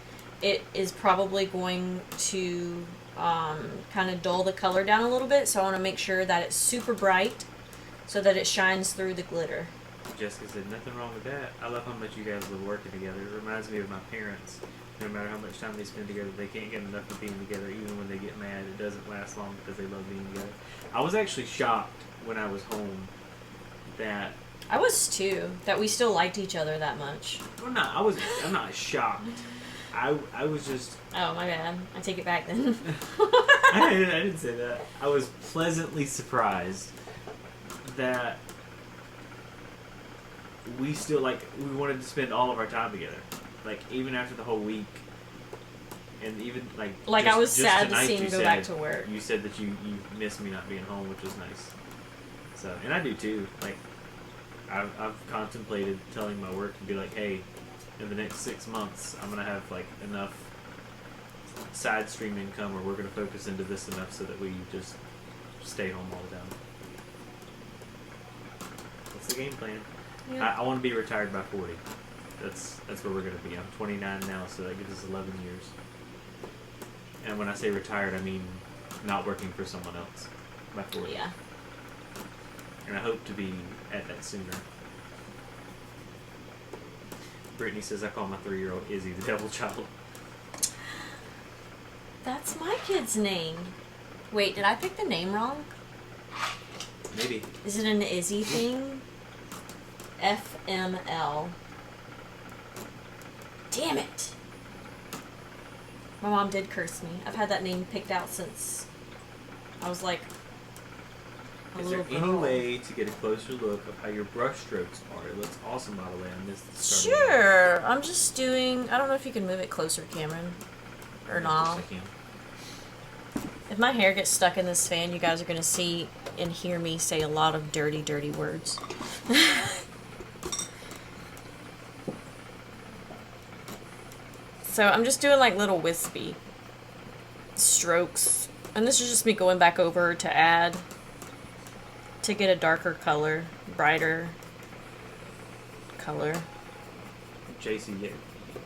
it is probably going to kind of dull the color down a little bit, so I want to make sure that it's super bright so that it shines through the glitter. Jessica said, nothing wrong with that. I love how much you guys love working together. It reminds me of my parents. No matter how much time they spend together, they can't get enough of being together. Even when they get mad, it doesn't last long because they love being together. I was actually shocked when I was home that... I was too, that we still liked each other that much. Well, no, I'm not shocked. I was just... Oh, my bad. I take it back then. I didn't say that. I was pleasantly surprised that we still, we wanted to spend all of our time together. Even after the whole week. And even, I was sad to tonight, see him go back to work. You said that you missed me not being home, which was nice. So, and I do too. I've contemplated telling my work to be like, hey, in the next 6 months, I'm going to have, enough side stream income, or we're going to focus into this enough so that we just stay home all the time. That's the game plan. Yeah. I want to be retired by 40. That's where we're going to be. I'm 29 now, so that gives us 11 years. And when I say retired, I mean not working for someone else by 40. Yeah. And I hope to be at that sooner. Brittany says I call my 3-year-old Izzy the devil child. That's my kid's name. Wait, did I pick the name wrong? Maybe. Is it an Izzy thing? FML. Damn it. My mom did curse me. I've had that name picked out since I was like a Is little there girl. any way to get a closer look of how your brush strokes are? It looks awesome, by the way. I missed the start of it. Sure. I'm just doing... I don't know if you can move it closer, Cameron. Or Of not. course I can. If my hair gets stuck in this fan, you guys are going to see and hear me say a lot of dirty, dirty words. So I'm just doing like little wispy strokes. And this is just me going back over to add, to get a darker color, brighter color. JC, yeah.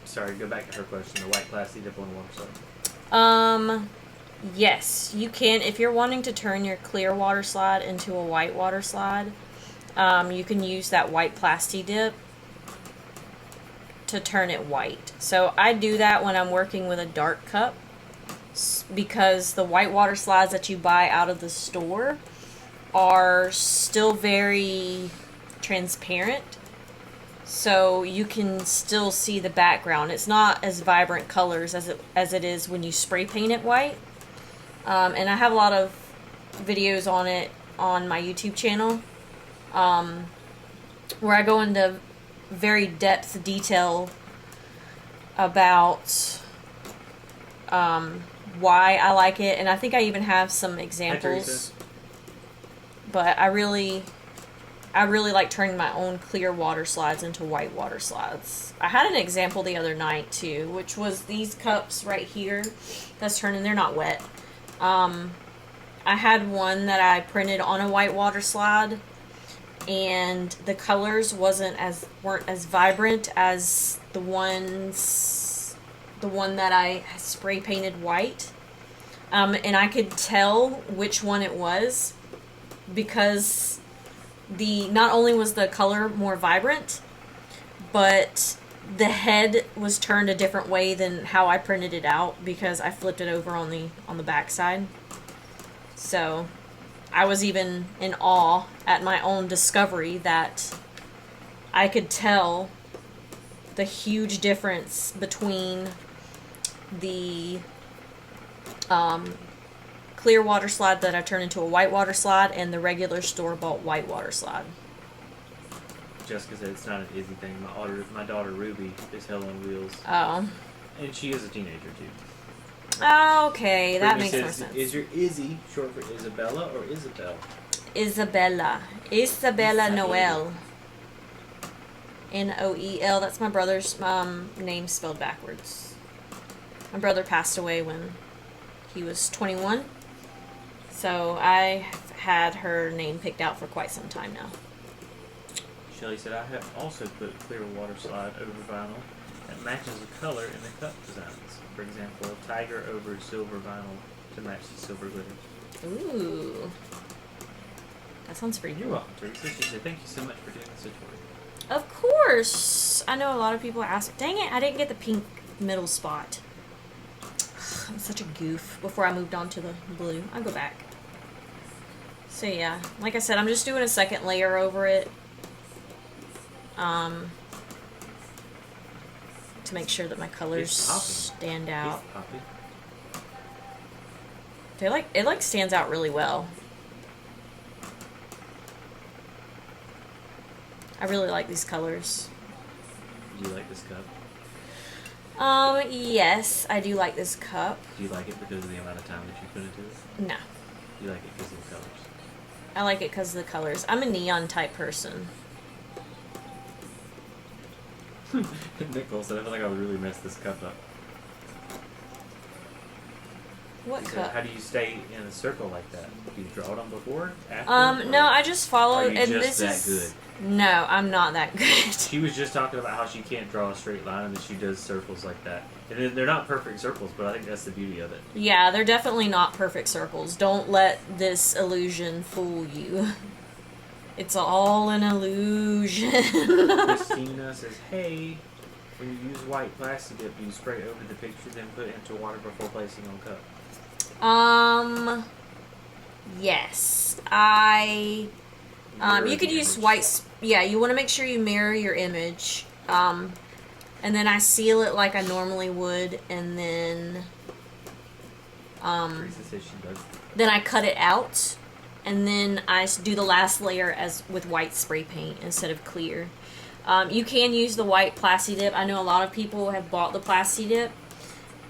Sorry, go back to her question. The white plastic dip on the water slide. Yes, you can. If you're wanting to turn your clear water slide into a white water slide, you can use that white plasti dip to turn it white. So I do that when I'm working with a dark cup, because the white water slides that you buy out of the store are still very transparent, so you can still see the background. It's not as vibrant colors as it is when you spray paint it white. And I have a lot of videos on it on my YouTube channel, where I go into very depth detail about why I like it, and I think I even have some examples. But I really like turning my own clear water slides into white water slides. I had an example the other night too, which was these cups right here that's turning. They're not wet. I had one that I printed on a white water slide, and the colors weren't as vibrant as the one that I spray painted white. And I could tell which one it was, because not only was the color more vibrant, but the head was turned a different way than how I printed it out, because I flipped it over on the back side. So I was even in awe at my own discovery that I could tell the huge difference between the clear water slide that I turned into a white water slide and the regular store-bought white water slide. Jessica said it's not an Izzy thing. My daughter Ruby is hell on wheels. Oh. And she is a teenager too. Okay, that Brittany makes more says, sense. Is your Izzy short for Isabella or Isabel? Isabella Noel. Noel. That's my brother's name spelled backwards. My brother passed away when he was 21. So I have had her name picked out for quite some time now. Shelly said, I have also put clear water slide over vinyl that matches the color in the cup designs. For example, tiger over silver vinyl to match the silver glitter. Ooh. That sounds pretty You're cool. welcome, Teresa. She said, thank you so much for doing this tutorial. Of course. I know a lot of people ask, dang it, I didn't get the pink middle spot. I'm such a goof before I moved on to the blue. I'll go back. So yeah, like I said, I'm just doing a second layer over it. To make sure that my colors stand out. It like stands out really well. I really like these colors. Do you like this cup? Yes, I do like this cup. Do you like it because of the amount of time that you put into it? No. Do you like it because of the colors? I like it because of the colors. I'm a neon type person. Nicole said, I feel like I would really mess this cup up. What So cup? how do you stay in a circle like that? Do you draw them before? After? No, I just follow. Are you And just this that is no, I'm not that good. She was just talking about how she can't draw a straight line and that she does circles like that. And they're not perfect circles, but I think that's the beauty of it. Yeah, they're definitely not perfect circles. Don't let this illusion fool you. It's all an illusion. Christina says, hey, when you use white plastic dip, you spray over the picture, then put it into water before placing on cup. Yes. Mirror You could the use image. white. Yeah, you want to make sure you mirror your image. And then I seal it like I normally would, and then Teresa says she does. then I cut it out, and then I do the last layer as with white spray paint instead of clear. You can use the white Plasti Dip. I know a lot of people have bought the Plasti Dip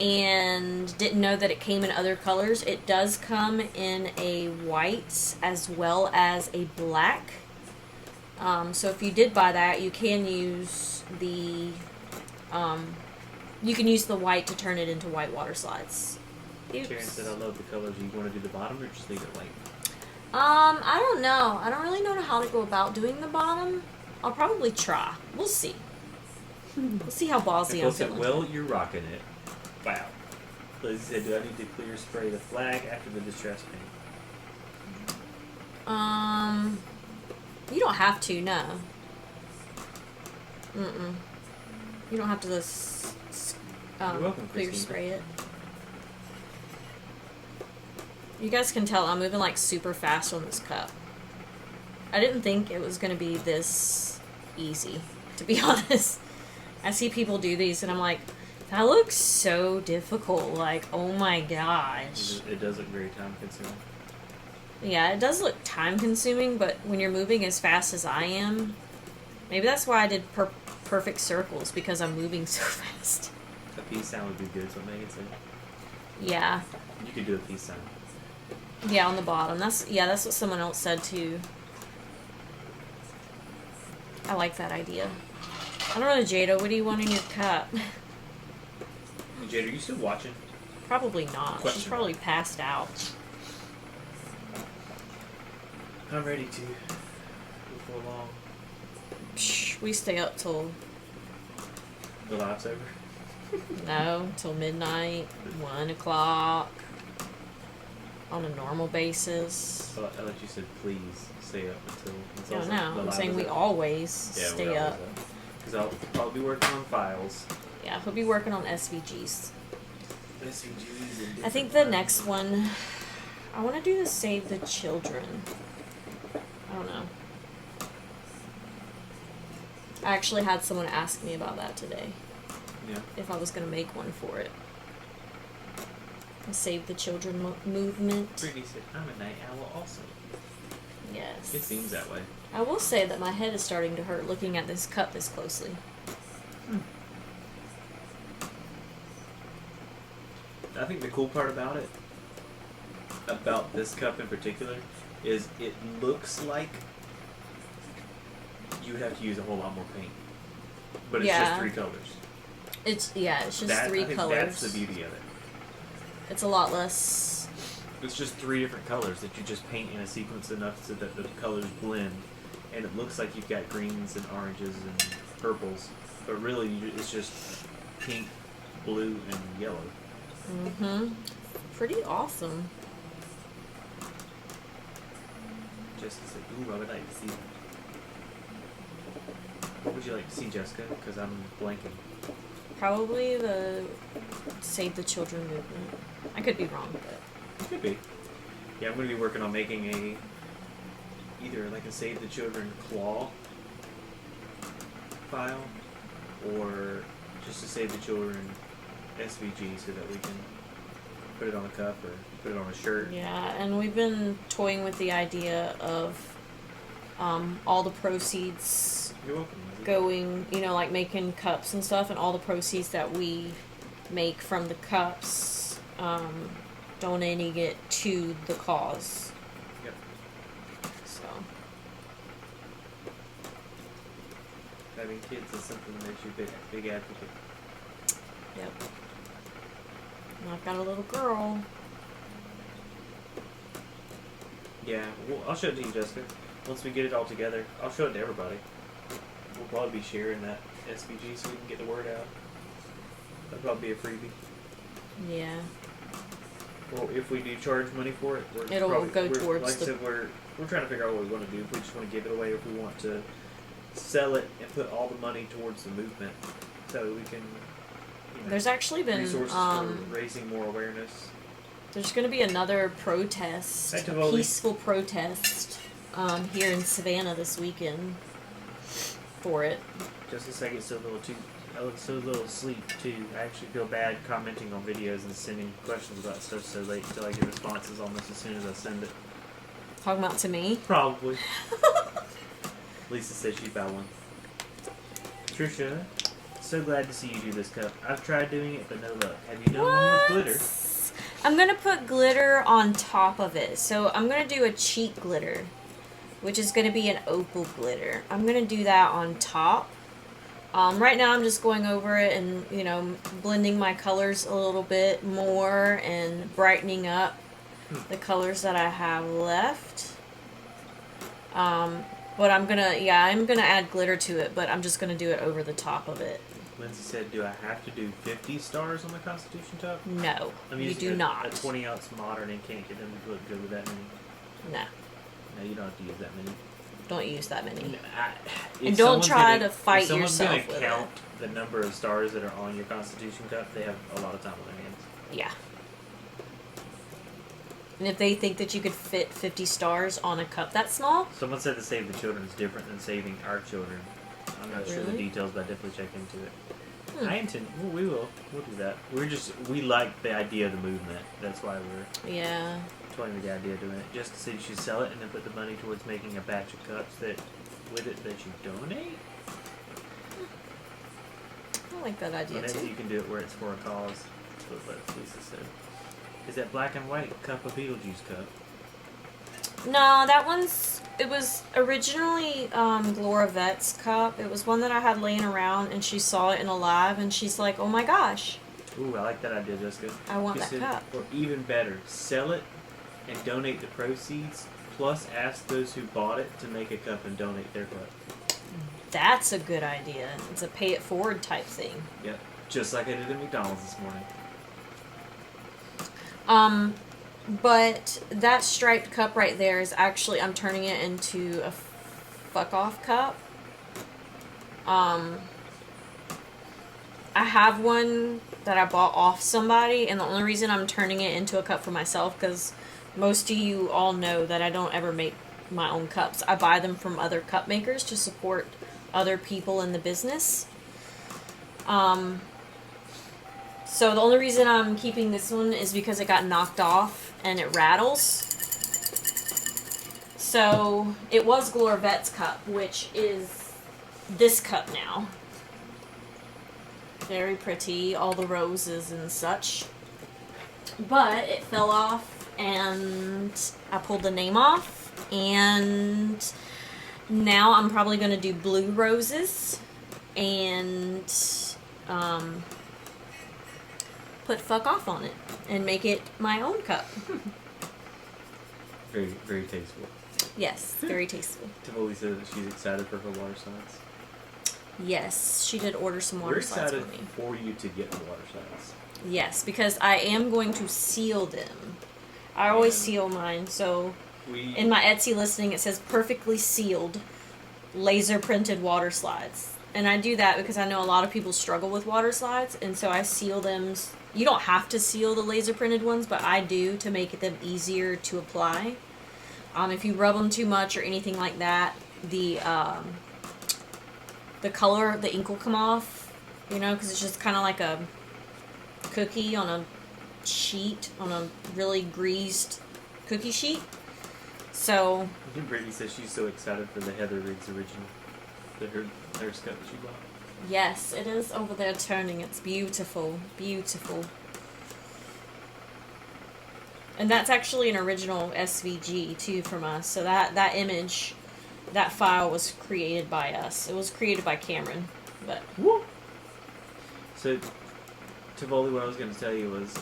and didn't know that it came in other colors. It does come in a white as well as a black. So if you did buy that, you can use the white to turn it into white water slides. Oops. Karen said, I love the colors. You want to do the bottom or just leave it white? I don't know. I don't really know how to go about doing the bottom. I'll probably try. We'll see. We'll see how ballsy Nicole I'm said, feeling. well, you're rocking it. Wow. Lizzie said, do I need to clear spray the flag after the distress paint? You don't have to, no. You don't have to You're welcome, clear Christine. spray it. You guys can tell I'm moving like super fast on this cup. I didn't think it was going to be this easy, to be honest. I see people do these and I'm like, that looks so difficult. Like, oh my gosh. It does look very time consuming. Yeah, it does look time consuming, but when you're moving as fast as I am, maybe that's why I did perfect circles, because I'm moving so fast. A peace sign would be good, so Megan said. Yeah. You could do a peace sign. Yeah, on the bottom. That's what someone else said too. I like that idea. I don't know, Jada, what do you want in your cup? Hey, Jade, are you still watching? Probably not. She's Question. probably passed out. I'm ready to. Before long. Psh, we stay up till, The live's over. no, till midnight, 1 o'clock, on a normal basis. I thought you said please stay up until No, the I'm live saying is we over. always stay up. Because I'll probably be working on files. Yeah, he'll be working on SVGs. SVGs and I think the next one, I want to do the Save the Children. I don't know. I actually had someone ask me about that today. Yeah. If I was going to make one for it. The Save the Children movement. Brittany said, I'm a night owl also. Yes. It seems that way. I will say that my head is starting to hurt looking at this cup this closely. I think the cool part about it, about this cup in particular, is it looks like you would have to use a whole lot more paint. But it's Yeah. just 3 colors. It's just I 3 think colors. that's the beauty of it. It's a lot less. It's just 3 different colors that you just paint in a sequence enough so that the colors blend. And it looks like you've got greens and oranges and purples. But really, it's just pink, blue, and yellow. Mm-hmm. Pretty awesome. Jessica said, ooh, I would like to see that. What would you like to see, Jessica? Because I'm blanking. Probably the Save the Children movement. I could be wrong, but Could be. Yeah, I'm going to be working on making either like a Save the Children claw file, or just a Save the Children SVG so that we can put it on a cup or put it on a shirt. yeah. And we've been toying with the idea of all the proceeds You're welcome. Lizzie. going, like making cups and stuff, and all the proceeds that we make from the cups, donating it to the cause. Yep. So, Having kids is something that makes you a big advocate. yep. And I've got a little girl. Yeah, well, I'll show it to you, Jessica. Once we get it all together, I'll show it to everybody. We'll probably be sharing that SVG so we can get the word out. That'll probably be a freebie. Yeah. Well, if we do charge money for it, It'll go towards like I said, we're trying to figure out what we want to do. If we just want to give it away, or if we want to sell it and put all the money towards the movement, so we can. There's actually been resources for raising more awareness. There's going to be another protest, a peaceful protest, here in Savannah this weekend for it. Just a second, so a little asleep too. I actually feel bad commenting on videos and sending questions about stuff so late until I get responses almost as soon as I send it. Talking about to me? Probably. Lisa said she'd buy one. Trisha, so glad to see you do this cup. I've tried doing it, but no luck. Have you done one with glitter? I'm going to put glitter on top of it. So I'm going to do a cheek glitter, which is going to be an opal glitter. I'm going to do that on top. Right now I'm just going over it and, you know, blending my colors a little bit more and brightening up the colors that I have left. But I'm going to add glitter to it, but I'm just going to do it over the top of it. Lindsay said, do I have to do 50 stars on the Constitution cup? No, you do not. A 20-ounce modern and can't get them to look good with that many. No. No, you don't have to use that many. Don't use that many. No, and don't try to fight yourself with it. If someone's going to count the number of stars that are on your Constitution cup, they have a lot of time on their hands. Yeah. And if they think that you could fit 50 stars on a cup that small? Someone said to save the children is different than saving our children. I'm not sure the details, but I definitely check into it. I intend. Well, we will. We'll do that. We like the idea of the movement. That's why we're. Yeah. Toying with the idea of doing it. Just to say you should sell it and then put the money towards making a batch of cups that you donate. I like that idea Whenever too. you can do it where it's for a cause. That's what Lisa said. Is that black and white cup a Beetlejuice cup? No, it was originally Glora Vet's cup. It was one that I had laying around, and she saw it in a live, and she's like, oh my gosh. Ooh, I like that idea, Jessica. I want that cup. Or even better, sell it and donate the proceeds, plus ask those who bought it to make a cup and donate their cup. That's a good idea. It's a pay it forward type thing. Yep, just like I did at McDonald's this morning. But that striped cup right there is actually, I'm turning it into a fuck off cup. I have one that I bought off somebody, and the only reason I'm turning it into a cup for myself, because most of you all know that I don't ever make my own cups. I buy them from other cup makers to support other people in the business. So the only reason I'm keeping this one is because it got knocked off and it rattles. So it was Glora Vet's cup, which is this cup now. Very pretty, all the roses and such. But it fell off and I pulled the name off, and now I'm probably going to do blue roses and put fuck off on it and make it my own cup. Very, very tasteful. Yes, very tasteful. Tivoli said that she's excited for her water slides. Yes, she did order some water slides for me. We're excited for you to get the water slides. Yes, because I am going to seal them. I always seal mine, so in my Etsy listing it says perfectly sealed laser printed water slides. And I do that because I know a lot of people struggle with water slides, and so I seal them. You don't have to seal the laser printed ones, but I do to make them easier to apply. If you rub them too much or anything like that, the color, the ink will come off, you know, because it's just kind of like a cookie on a sheet, on a really greased cookie sheet. So I think Brittany says she's so excited for the Heather Riggs original, her cup that she bought. yes, it is over there turning. It's beautiful, beautiful. And that's actually an original SVG too from us. So that image, that file was created by us. It was created by Cameron, but woo. So Tivoli, what I was going to tell you was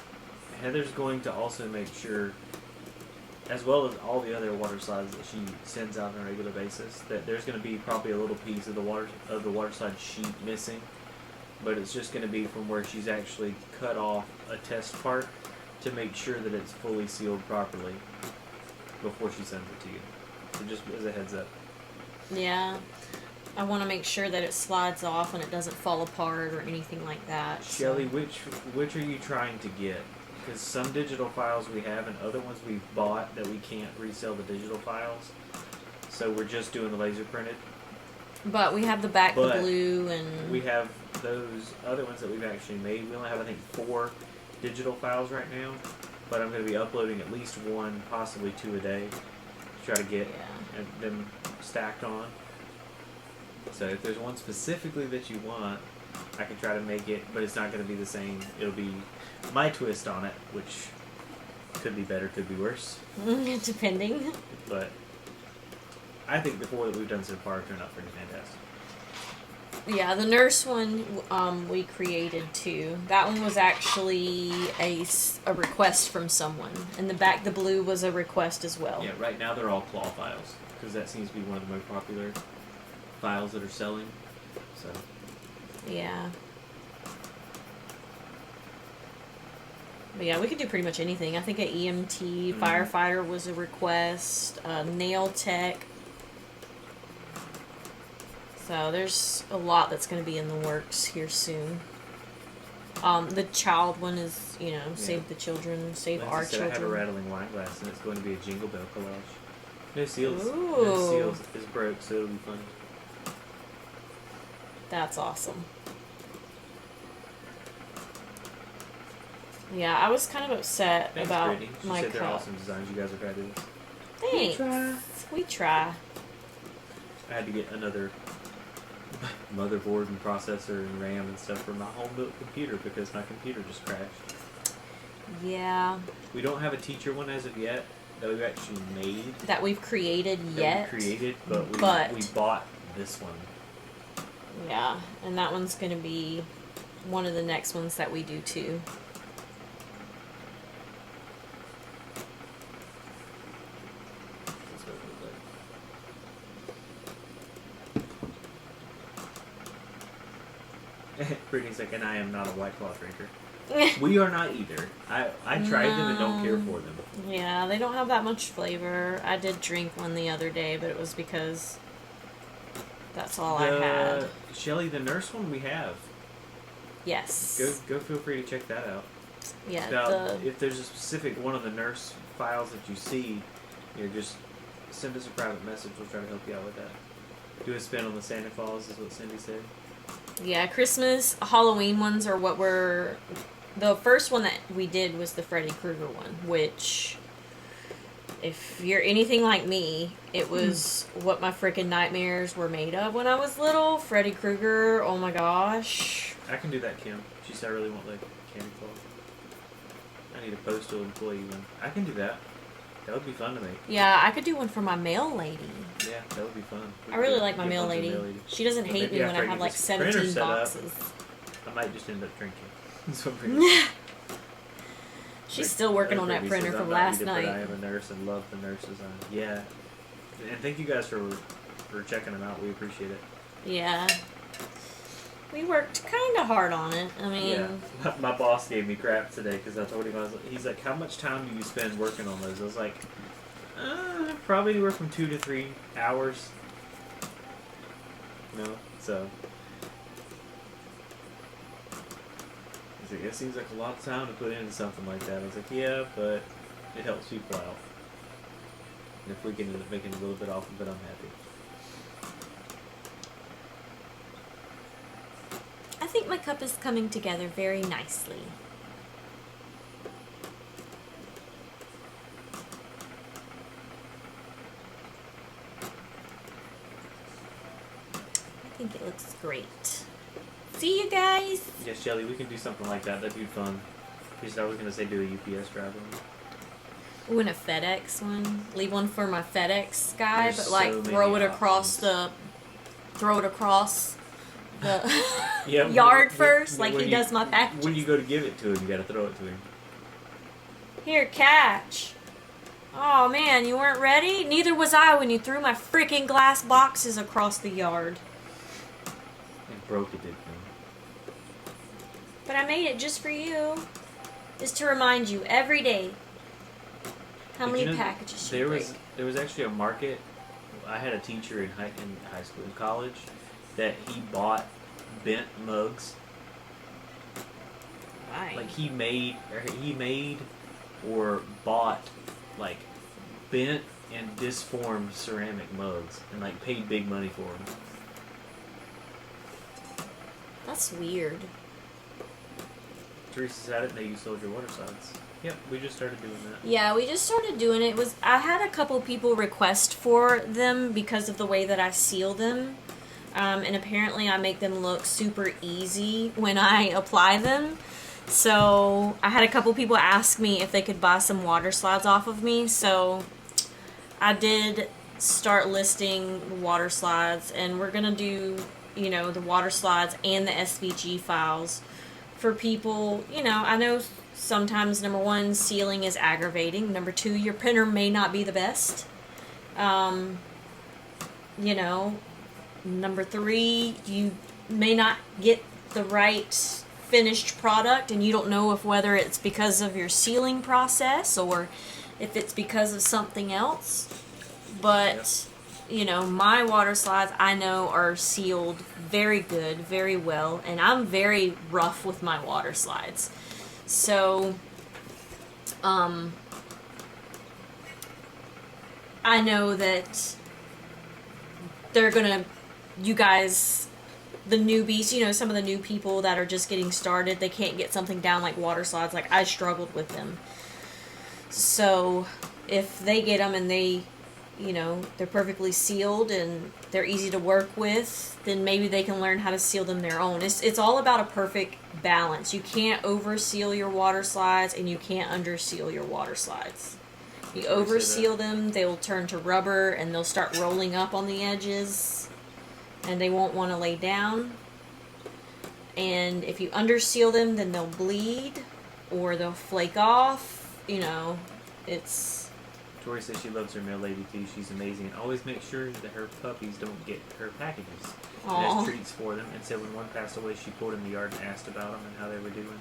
Heather's going to also make sure as well as all the other water slides that she sends out on a regular basis, that there's going to be probably a little piece of the water slide sheet missing, but it's just going to be from where she's actually cut off a test part to make sure that it's fully sealed properly before she sends it to you. So just as a heads up. Yeah. I want to make sure that it slides off and it doesn't fall apart or anything like that. Shelly, which are you trying to get? Because some digital files we have and other ones we've bought that we can't resell the digital files. So we're just doing the laser printed. But we have the back, the blue, and... we have those other ones that we've actually made. We only have, I think, 4 digital files right now. But I'm going to be uploading at least 1, possibly 2 a day. To try to get them stacked on. So if there's one specifically that you want, I can try to make it, but it's not going to be the same. It'll be my twist on it, which could be better, could be worse. Depending. But I think the 4 that we've done so far turned out pretty fantastic. Yeah, the nurse one we created too. That one was actually a request from someone. And the back, the blue, was a request as well. Yeah, right now they're all claw files, because that seems to be one of the most popular files that are selling. So yeah. But yeah, we could do pretty much anything. I think an EMT, firefighter was a request, nail tech. So there's a lot that's going to be in the works here soon. The child one is, save the children, save as our I said, children. I have a rattling wine glass, and it's going to be a Jingle Bell collage. No seals. Ooh. No seals is broke, so it'll be fun. That's awesome. Yeah, I was kind of upset Thanks, about Brittany. She my said they're cup. awesome designs. You guys are fabulous. Thanks. We try. I had to get another motherboard and processor and RAM and stuff for my home-built computer because my computer just crashed. Yeah. We don't have a teacher one as of yet that we've actually made. That we've created yet. But we bought this one. Yeah, and that one's going to be one of the next ones that we do too. That's what it looks like. Brittany's like, and I am not a White Claw drinker. We are not either. I tried them and don't care for them. Yeah, they don't have that much flavor. I did drink one the other day, but it was because that's all I had. Shelly, the nurse one we have. Yes. Go feel free to check that out. Yeah. Now, if there's a specific one of the nurse files that you see, just send us a private message. We'll try to help you out with that. Do a spin on the Santa Claus is what Cindy said. Yeah, Christmas, Halloween ones are what we're... The first one that we did was the Freddy Krueger one, which, if you're anything like me, it was what my freaking nightmares were made of when I was little. Freddy Krueger, oh my gosh. I can do that, Kim. She said I really want like candy claws. I need a postal employee one. I can do that. That would be fun to make. Yeah, I could do one for my mail lady. Yeah, that would be fun. I really like my mail lady. She doesn't hate me when I have like 17 boxes. I might just end up drinking. She's still working on that printer from last night. I am a nurse and love the nurse design. Yeah. And thank you guys for checking them out. We appreciate it. Yeah. We worked kind of hard on it. I mean... Yeah. My boss gave me crap today because I told him, he's like, how much time do you spend working on those? I was like, probably anywhere from 2 to 3 hours. So... He's like, it seems like a lot of time to put into something like that. I was like, yeah, but it helps people out. And if we can end up making a little bit off of it, I'm happy. I think my cup is coming together very nicely. I think it looks great. See you guys! Yes, Shelly, we can do something like that. That'd be fun. Because I was going to say do a UPS drive one. Ooh, and a FedEx one. Leave one for my FedEx guy, There's but like so throw it many across options. the Yeah, yard first, like he does my packages. When you go to give it to him, you got to throw it to him. Here, catch. Oh man, you weren't ready? Neither was I when you threw my freaking glass boxes across the yard. And broke it, didn't But I made it just for you. Just to remind you every day how Did many you know packages you there bring. was actually a market. I had a teacher in high school and college that he bought bent mugs. Why? Like he made or bought like bent and disformed ceramic mugs and like paid big money for them. That's weird. Teresa, I didn't know you sold your water slides. Yep, we just started doing that. Yeah, we just started doing it. I had a couple people request for them because of the way that I seal them. And apparently I make them look super easy when I apply them. So I had a couple people ask me if they could buy some water slides off of me. So I did start listing the water slides, and we're going to do, the water slides and the SVG files for people. I know sometimes, number one, sealing is aggravating. Number two, your printer may not be the best. Number three, you may not get the right finished product, and you don't know whether it's because of your sealing process or if it's because of something else. But, my water slides I know are sealed very good, very well, and I'm very rough with my water slides. So, I know that they're gonna, you guys, the newbies, some of the new people that are just getting started, they can't get something down like water slides. Like, I struggled with them. So, if they get them and they're perfectly sealed and they're easy to work with, then maybe they can learn how to seal them their own. It's all about a perfect balance. You can't over seal your water slides, and you can't under seal your water slides. You over seal them, they will turn to rubber and they'll start rolling up on the edges, and they won't want to lay down. And if you under seal them, then they'll bleed or they'll flake off. It's... Tori says she loves her mail lady too. She's amazing and always makes sure that her puppies don't get her packages. And has treats for them. And said when one passed away, she pulled in the yard and asked about them and how they were doing.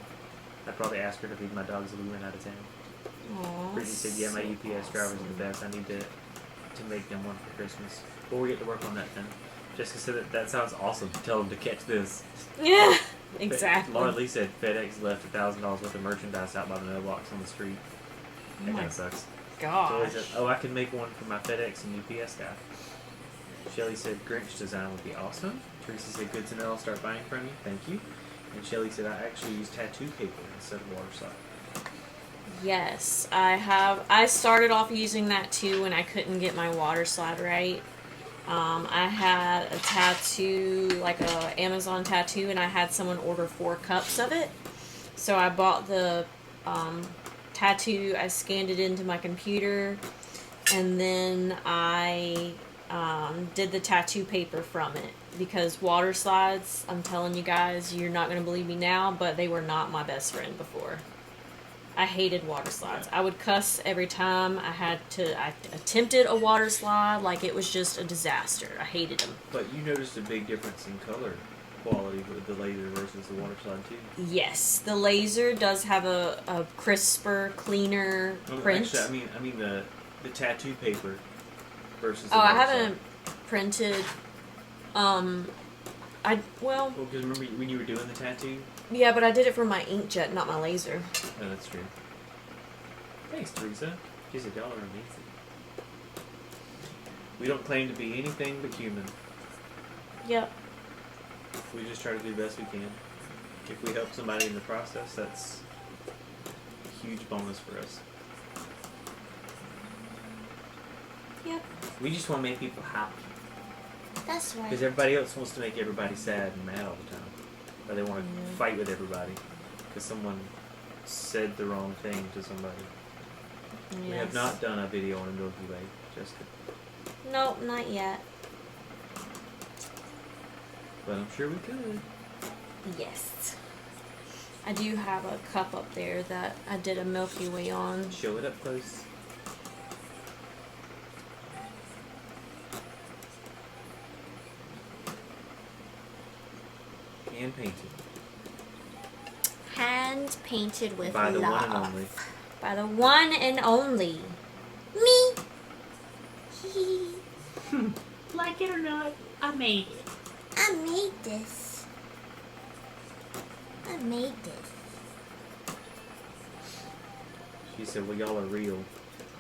I'd probably ask her to feed my dogs if we went out of town. Bridget said, yeah, my UPS drivers are the best. I need to make them one for Christmas. Before we get to work on that then. Jessica said that sounds awesome. Tell them to catch this. Yeah, exactly. Laura Lee said FedEx left $1,000 worth of merchandise out by the mailbox on the street. That kind of sucks. Gosh. Said, I can make one for my FedEx and UPS guy. Shelly said Grinch design would be awesome. Teresa said good to know. I'll start buying from you. Thank you. And Shelly said I actually use tattoo paper instead of water slide. Yes, I have. I started off using that too when I couldn't get my water slide right. I had a tattoo, like a Amazon tattoo, and I had someone order 4 cups of it. So I bought the tattoo, I scanned it into my computer, and then I did the tattoo paper from it. Because water slides, I'm telling you guys, you're not going to believe me now, but they were not my best friend before. I hated water slides. I would cuss every time I attempted a water slide. Like, it was just a disaster. I hated them. But you noticed a big difference in color quality with the laser versus the water slide too? Yes, the laser does have a crisper, cleaner print. Actually, I mean the tattoo paper versus the I water haven't slide. printed, Well, because remember when you were doing the tattoo? Yeah, but I did it for my inkjet, not my laser. Oh, that's true. Thanks, Teresa. She said y'all are amazing. We don't claim to be anything but human. Yep. We just try to do the best we can. If we help somebody in the process, that's a huge bonus for us. Yep. We just want to make people happy. That's right. Because everybody else wants to make everybody sad and mad all the time. Or they want to fight with everybody because someone said the wrong thing to somebody. Yes. We have not done a video on a Milky Way, Jessica. Nope, not yet. But I'm sure we could. Yes. I do have a cup up there that I did a Milky Way on. Show it up close. Hand painted. Hand painted with By the love. one and only. By the one and only. Me. Like it or not, I made it. I made this. I made this. She said, well, y'all are real.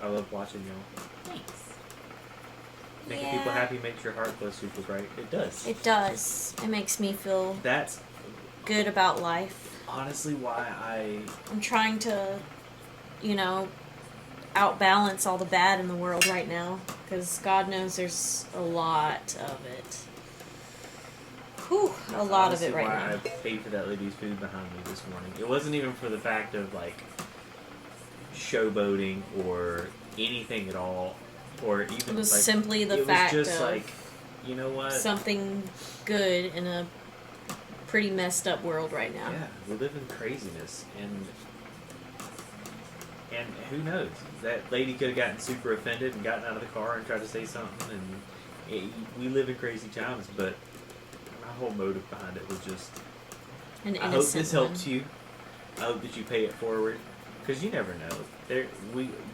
I love watching y'all. Thanks. Making people happy makes your heart glow super bright. It does. It does. It makes me feel That's good about life. honestly why I'm trying to, outbalance all the bad in the world right now. Because God knows there's a lot of it. Whew, a lot of it right why now. I paid for that lady's food behind me this morning. It wasn't even for the fact of, like, showboating or anything at all. Or even, It was like, simply the it fact was just of like, you know what? something good in a pretty messed up world right now. Yeah, we live in craziness, and who knows? That lady could have gotten super offended and gotten out of the car and tried to say something, and we live in crazy times. But my whole motive behind it was just, An I hope innocent this one. helps you. I hope that you pay it forward, because you never know.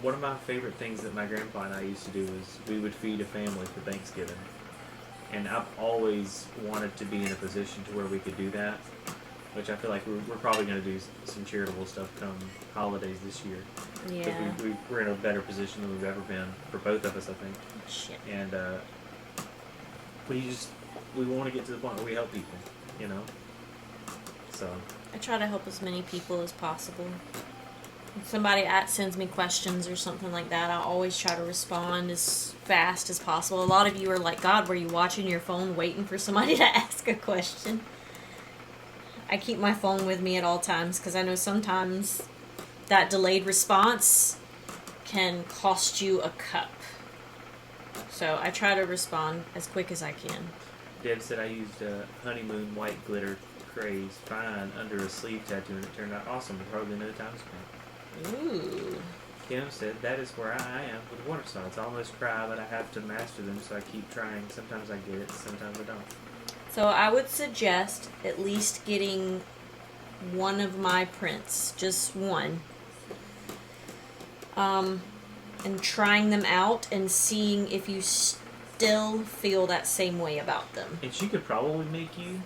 One of my favorite things that my grandpa and I used to do is we would feed a family for Thanksgiving. And I've always wanted to be in a position to where we could do that, which I feel like we're probably going to do some charitable stuff come holidays this year. Yeah. Because we're in a better position than we've ever been, for both of us, I think. Shit. And we want to get to the point where we help people, So, I try to help as many people as possible. If somebody sends me questions or something like that, I always try to respond as fast as possible. A lot of you are like, God, were you watching your phone waiting for somebody to ask a question? I keep my phone with me at all times because I know sometimes that delayed response can cost you a cup. So I try to respond as quick as I can. Deb said I used honeymoon white glitter craze fine under a sleeve tattoo, and it turned out awesome with hardly no time spent. Ooh. Kim said, that is where I am with water slides. I almost cry, but I have to master them, so I keep trying. Sometimes I get it, sometimes I don't. So I would suggest at least getting one of my prints, just one, and trying them out and seeing if you still feel that same way about them. And she could probably make you,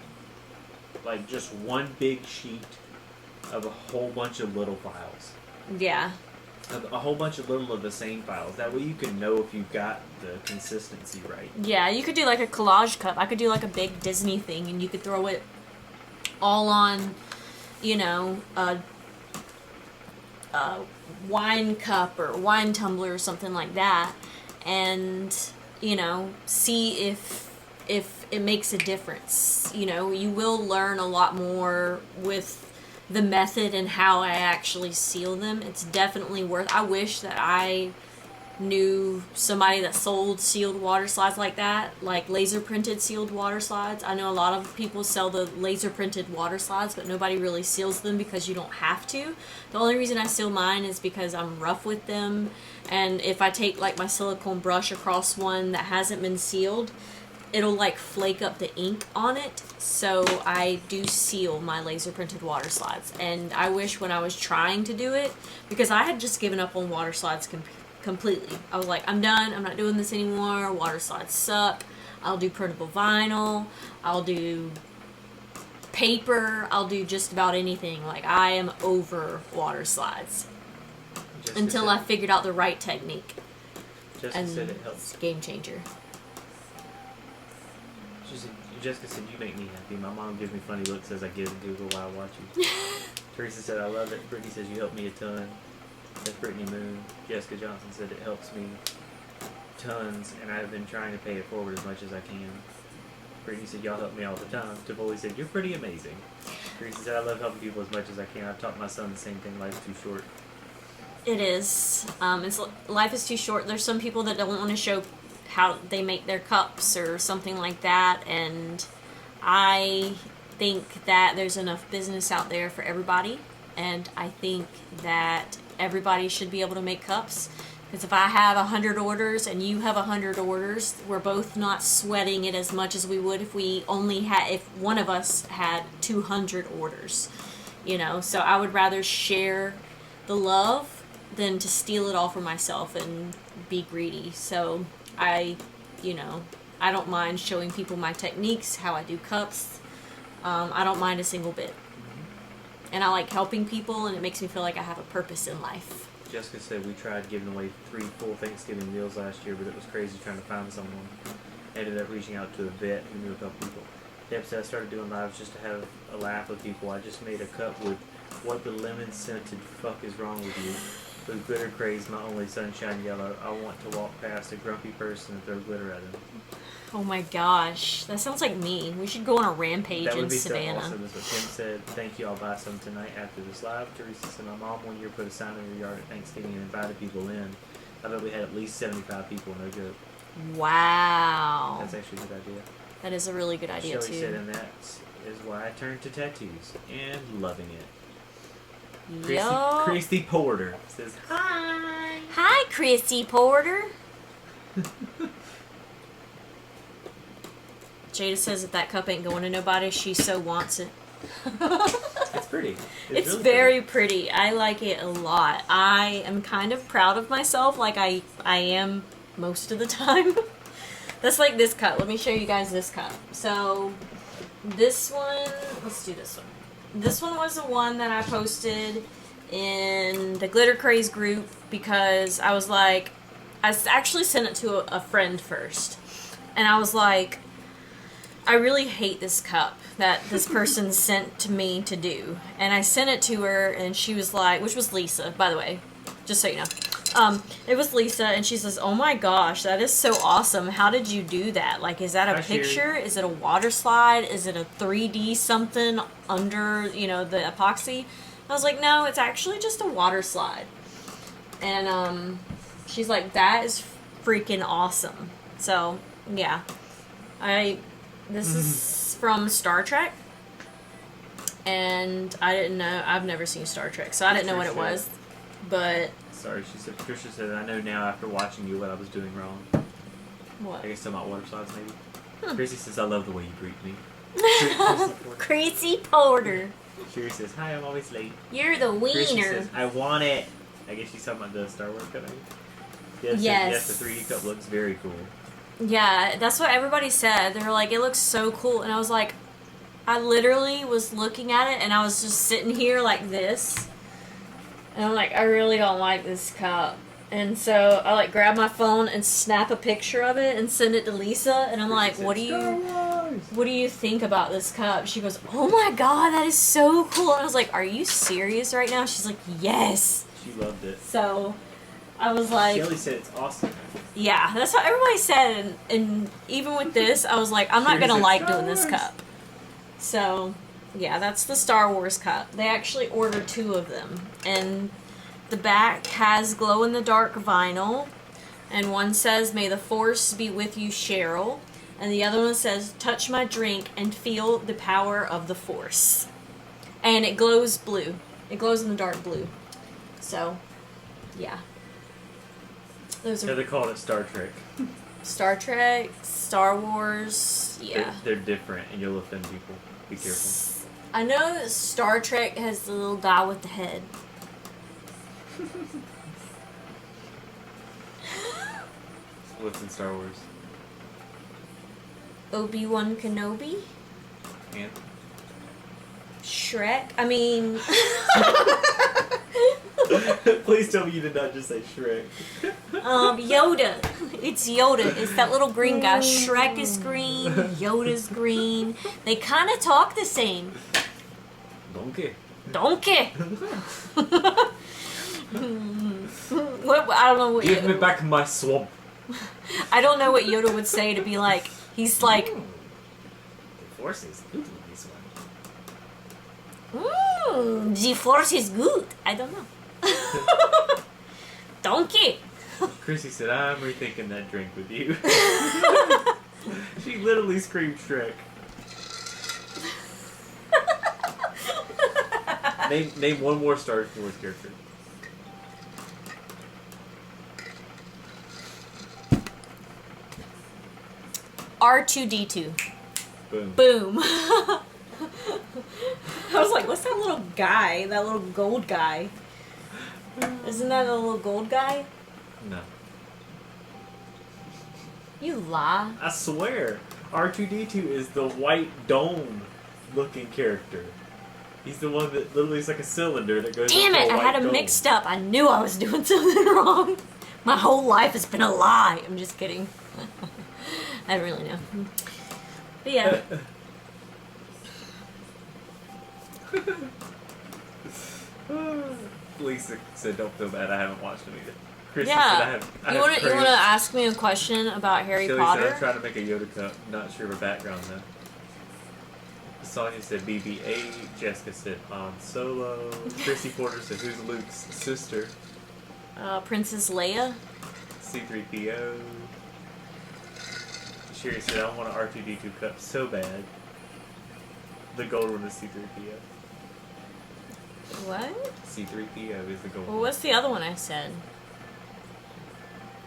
like, just one big sheet of a whole bunch of little files. Yeah. A whole bunch of little of the same files. That way you can know if you've got the consistency right. Yeah, you could do like a collage cup. I could do like a big Disney thing, and you could throw it all on, a wine cup or wine tumbler or something like that, and see if it makes a difference. You will learn a lot more with the method and how I actually seal them. It's definitely worth. I wish that I knew somebody that sold sealed water slides like that, like laser printed sealed water slides. I know a lot of people sell the laser printed water slides, but nobody really seals them because you don't have to. The only reason I seal mine is because I'm rough with them, and if I take like my silicone brush across one that hasn't been sealed, it'll like flake up the ink on it. So I do seal my laser printed water slides, and I wish when I was trying to do it, because I had just given up on water slides completely. I was like, I'm done, I'm not doing this anymore, water slides suck. I'll do printable vinyl, I'll do paper, I'll do just about anything. Like, I am over water slides until I figured out the right technique. Jessica said it helps. It's a game changer. Jessica said, you make me happy. My mom gives me funny looks as I get in Google while I watch you. Teresa said, I love it. Brittany says, you help me a ton. That's Brittany Moon. Jessica Johnson said, it helps me tons, and I've been trying to pay it forward as much as I can. Brittany said, y'all help me all the time. Tivoli said, you're pretty amazing. Teresa said, I love helping people as much as I can. I've taught my son the same thing, life's too short. It is. Life is too short. There's some people that don't want to show how they make their cups or something like that, and I think that there's enough business out there for everybody, and I think that everybody should be able to make cups, Because if I have 100 orders and you have 100 orders, we're both not sweating it as much as we would if if one of us had 200 orders, you know. So I would rather share the love than to steal it all for myself and be greedy. So I don't mind showing people my techniques, how I do cups. I don't mind a single bit. And I like helping people, and it makes me feel like I have a purpose in life. Jessica said we tried giving away 3 full Thanksgiving meals last year, but it was crazy trying to find someone. Ended up reaching out to a vet who knew a couple people. Deb said I started doing lives just to have a laugh with people. I just made a cup with "What the lemon scented fuck is wrong with you?" with glitter craze, my only sunshine yellow. I want to walk past a grumpy person and throw glitter at him. Oh my gosh, that sounds like me. We should go on a rampage That would in be Savannah. so awesome. That's what Tim said. Thank you. I'll buy some tonight after this live. Teresa said my mom one year put a sign in her yard at Thanksgiving and invited people in. I bet we had at least 75 people, no joke. Wow. That's actually a good idea. That is a really good idea Shelley too. said, and that is why I turned to tattoos and loving it. Yo. Christy Porter says, hi. Hi, Chrissy Porter. Jada says if that cup ain't going to nobody, she so wants it. It's pretty. It's really very pretty. I like it a lot. I am kind of proud of myself, like I am most of the time. That's like this cup. Let me show you guys this cup. So this one, let's do this one. This one was the one that I posted in the Glitter Craze group because I was like, I actually sent it to a friend first. And I was like, I really hate this cup that this person sent to me to do. And I sent it to her and she was like, which was Lisa, by the way, just so you know. It was Lisa and she says, oh my gosh, that is so awesome. How did you do that? Like, is that a picture? Is it a water slide? Is it a 3D something under, you know, the epoxy? I was like, no, it's actually just a water slide. And she's like, that is freaking awesome. So, yeah. This is from Star Trek, and I didn't know. I've never seen Star Trek, so I didn't know what it was. But sorry, she said. Patricia said, "I know now after watching you what I was doing wrong." What? I guess some about water slides, maybe. Chrissy says, "I love the way you greet me." Crazy Porter. Sherry says, "Hi, I'm always late." You're the Chrissy wiener. says, "I want it." I guess she's talking about the Star Wars cup. Yes. Yes, the 3D cup looks very cool. Yeah, that's what everybody said. They were like, it looks so cool. And I was like, I literally was looking at it and I was just sitting here like this. And I'm like, I really don't like this cup. And so I like grab my phone and snap a picture of it and send it to Lisa. And I'm like, what do you think about this cup? She goes, oh my god, that is so cool. And I was like, are you serious right now? She's like, yes. She loved it. So I was like, Shelly said it's awesome. yeah, that's what everybody said, and even with this, I was like, I'm not gonna like doing this cup. So, yeah, that's the Star Wars cup. They actually ordered 2 of them, and the back has glow-in-the-dark vinyl, and one says, may the force be with you, Cheryl, and the other one says, touch my drink and feel the power of the force. And it glows blue. It glows in the dark blue. So, yeah. Those are They call it Star Trek. Star Trek, Star Wars, yeah. They're different, and you'll offend people. Be careful. I know that Star Trek has the little guy with the head. What's in Star Wars? Obi-Wan Kenobi, And? Shrek. I mean, Please tell me you did not just say Shrek. Yoda. It's Yoda. It's that little green guy. Shrek is green. Yoda's green. They kind of talk the same. Donkey. Donkey. What? I don't know what. Give me back my swamp. I don't know what Yoda would say to be like. He's like. The force is good with this one. The force is good. I don't know. Donkey. Chrissy said, I'm rethinking that drink with you. She literally screamed Shrek. Name one more Star Wars character. R2D2. Boom. Boom. I was like, what's that little guy? That little gold guy? Isn't that a little gold guy? No. You lie. I swear, R2D2 is the white dome-looking character. He's the one that literally is like a cylinder that goes. Damn into it! a I had white him dome. mixed up. I knew I was doing something wrong. My whole life has been a lie. I'm just kidding. I don't really know. But yeah. Lisa said, "Don't feel bad. I haven't watched them either." Chrissy Yeah. said, I You have wanna ask me a question about Harry Shelly Potter? said, "I'm trying to make a Yoda cup. Not sure of her background though." Sonya said BB-8. Jessica said Han Solo. Chrissy Porter said, "Who's Luke's sister?" Princess Leia. C-3PO. Sherry said, "I want an R2-D2 cup so bad." The gold one is C-3PO. What? C-3PO is the gold Well, one. what's the other one I said?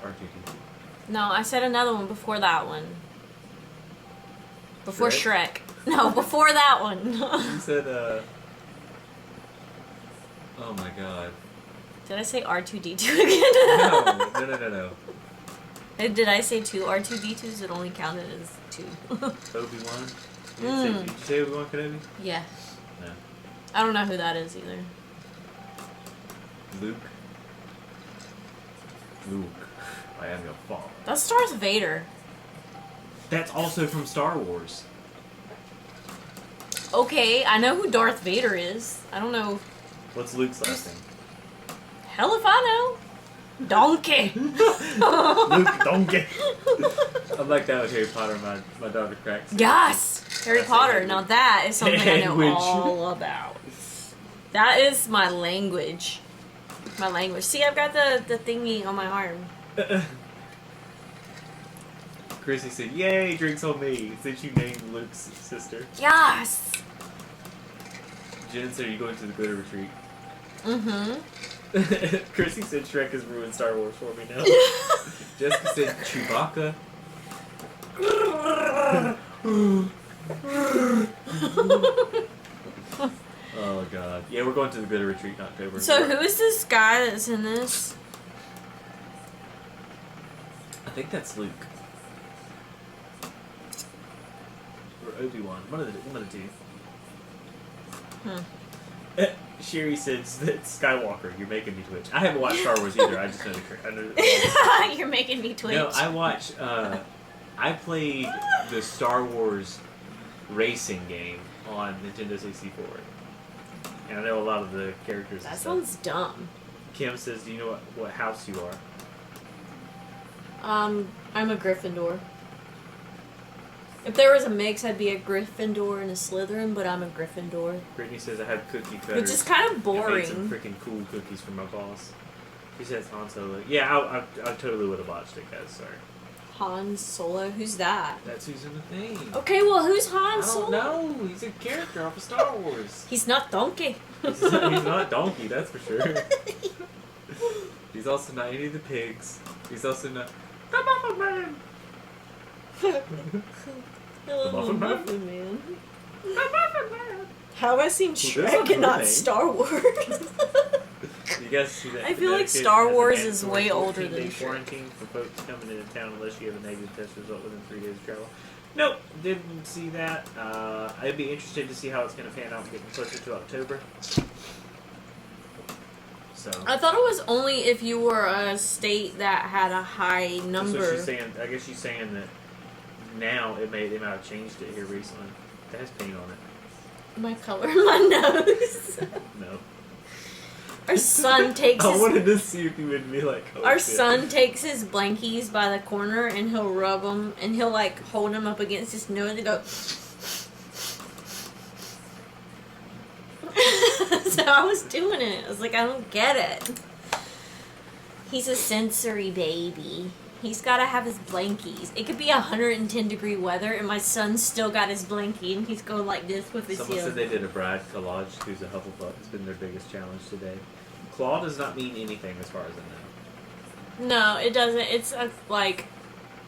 R2-D2. No, I said another one before that one. Before Shrek? Shrek. No, before that one. You said, oh my god. Did I say R2D2 again? No. Did I say two R2D2s? It only counted as two. Obi-Wan? Did you say Obi-Wan Kenobi? Yeah. No. I don't know who that is either. Luke. I am your father. That's Darth Vader. That's also from Star Wars. Okay, I know who Darth Vader is. I don't know. What's Luke's last name? Hell if I know. Donkey. Luke Donkey. I'm like that with Harry Potter. My daughter cracks. Yes! Harry That's Potter. language. Now that is something I know Language. all about. That is my language. My language. See, I've got the thingy on my arm. Chrissy said, "Yay, drinks on me," since you named Luke's sister. Yes! Jen said, "Are you going to the glitter retreat?" Mm-hmm. Chrissy said, "Shrek has ruined Star Wars for me now." Jessica said, "Chewbacca." Oh god. Yeah, we're going to the glitter retreat in October. So who is this guy that's in this? I think that's Luke. Or Obi-Wan. One of the two. Sherry says that Skywalker, you're making me twitch. I haven't watched Star Wars either. I just know I know You're making me twitch. No, I watched. I played the Star Wars racing game on Nintendo 64, and I know a lot of the characters. That and stuff. sounds dumb. Kim says, "Do you know what house you are?" I'm a Gryffindor. If there was a mix, I'd be a Gryffindor and a Slytherin, but I'm a Gryffindor. Brittany says, "I have cookie cutters." Which is kind of I made some boring. freaking cool cookies for my boss. She says Han Solo. Yeah, I totally would have watched it, guys. Sorry. Han Solo? Who's that? That's who's in the thing. Okay, well, who's I Han don't Solo? know. He's a character off of Star Wars. He's not Donkey. He's not Donkey, that's for sure. He's also not any of the pigs. He's also not the Muffin Man. I love Muffin Man? Muffin Man. The Muffin Man. How have I seen Well, there's Shrek a and not name. Star Wars? You guys see that? I feel like Connecticut Star has a Wars mandatory is way older 14-day than Shrek. quarantine for folks coming into town unless you have a negative test result within 3 days of travel. Nope, didn't see that. I'd be interested to see how it's going to pan out getting closer to October. So. I thought it was only if you were a state that had a high That's what number. she's saying. I guess she's saying that now they might have changed it here recently. It has paint on it. My color in my nose. No. Our son takes I his wanted to see if you would be like. Oh, Our shit. son takes his blankies by the corner and he'll rub them and he'll like hold them up against his nose and go. So I was doing it. I was like, I don't get it. He's a sensory baby. He's got to have his blankies. It could be 110-degree weather and my son's still got his blankie and he's going like this with his Someone heel. said they did a bride collage who's a Hufflepuff. It's been their biggest challenge today. Claw does not mean anything as far as I know. No, it doesn't. It's like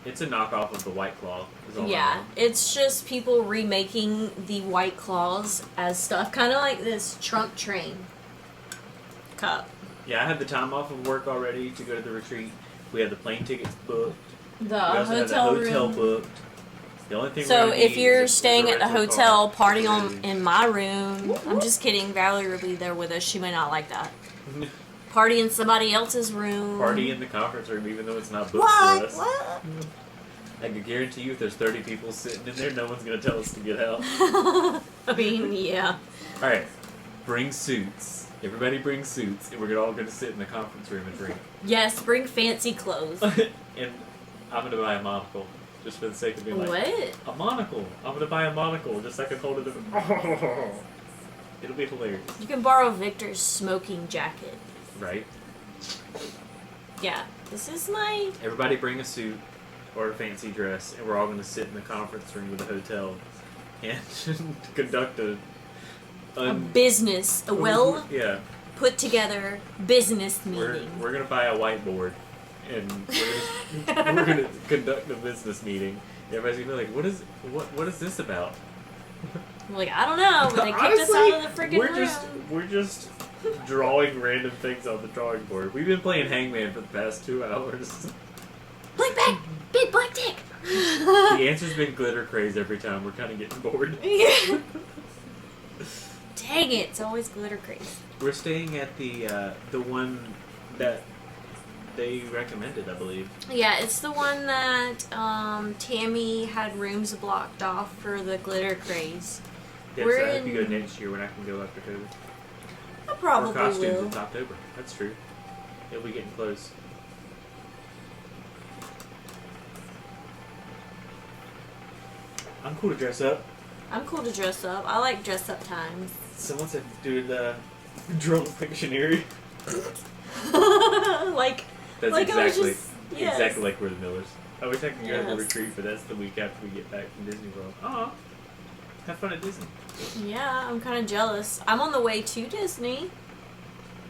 It's a knockoff of the White Claw. Is all I Yeah, know. it's just people remaking the White Claws as stuff, kind of like this trunk train cup. Yeah, I had the time off of work already to go to the retreat. We had the plane tickets booked. The We also had the hotel hotel room. booked. The only thing So we're gonna if need you're is staying a at the rental hotel, car. party on in my room. I'm just kidding. Valerie will be there with us. She may not like that. Party in somebody else's room. Party in the conference room, even though it's not booked What? for us. What? I can guarantee you, if there's 30 people sitting in there, no one's gonna tell us to get out. I mean, yeah. All right, bring suits. Everybody bring suits, and we're all gonna sit in the conference room and drink. Yes, bring fancy clothes. And I'm gonna buy a monocle, just for the sake of being like, What? a monocle. I'm gonna buy a monocle, just so I can hold it up. It'll be hilarious, You can borrow Victor's smoking jacket. right? Yeah, this is my. Everybody bring a suit or a fancy dress, and we're all gonna sit in the conference room with the hotel and conduct a Business, a well yeah. put together business meeting. We're gonna buy a whiteboard, and we're gonna conduct a business meeting. Everybody's gonna be like, what is this about? We're like, I don't know, but they kicked us out of the freaking room. We're just drawing random things on the drawing board. We've been playing Hangman for the past 2 hours. Black bag, big black dick. The answer's been glitter craze every time. We're kind of getting bored. Yeah. Dang it! It's always glitter craze. We're staying at the one that they recommended, I believe. Yeah, it's the one that Tammy had rooms blocked off for the glitter craze. Yeah, We're so I hope you go in- next year when I can go after COVID. I Or probably costumes will. in October. That's true. It'll be getting close. I'm cool to dress up. I'm cool to dress up. I like dress up times. Someone said do the drunk Pictionary. Like, That's like I was exactly just, yes. exactly like we're the Millers. I wish I could go to the Yes. retreat, but that's the week after we get back from Disney World. Aw. Have fun at Disney. Yeah, I'm kind of jealous. I'm on the way to Disney.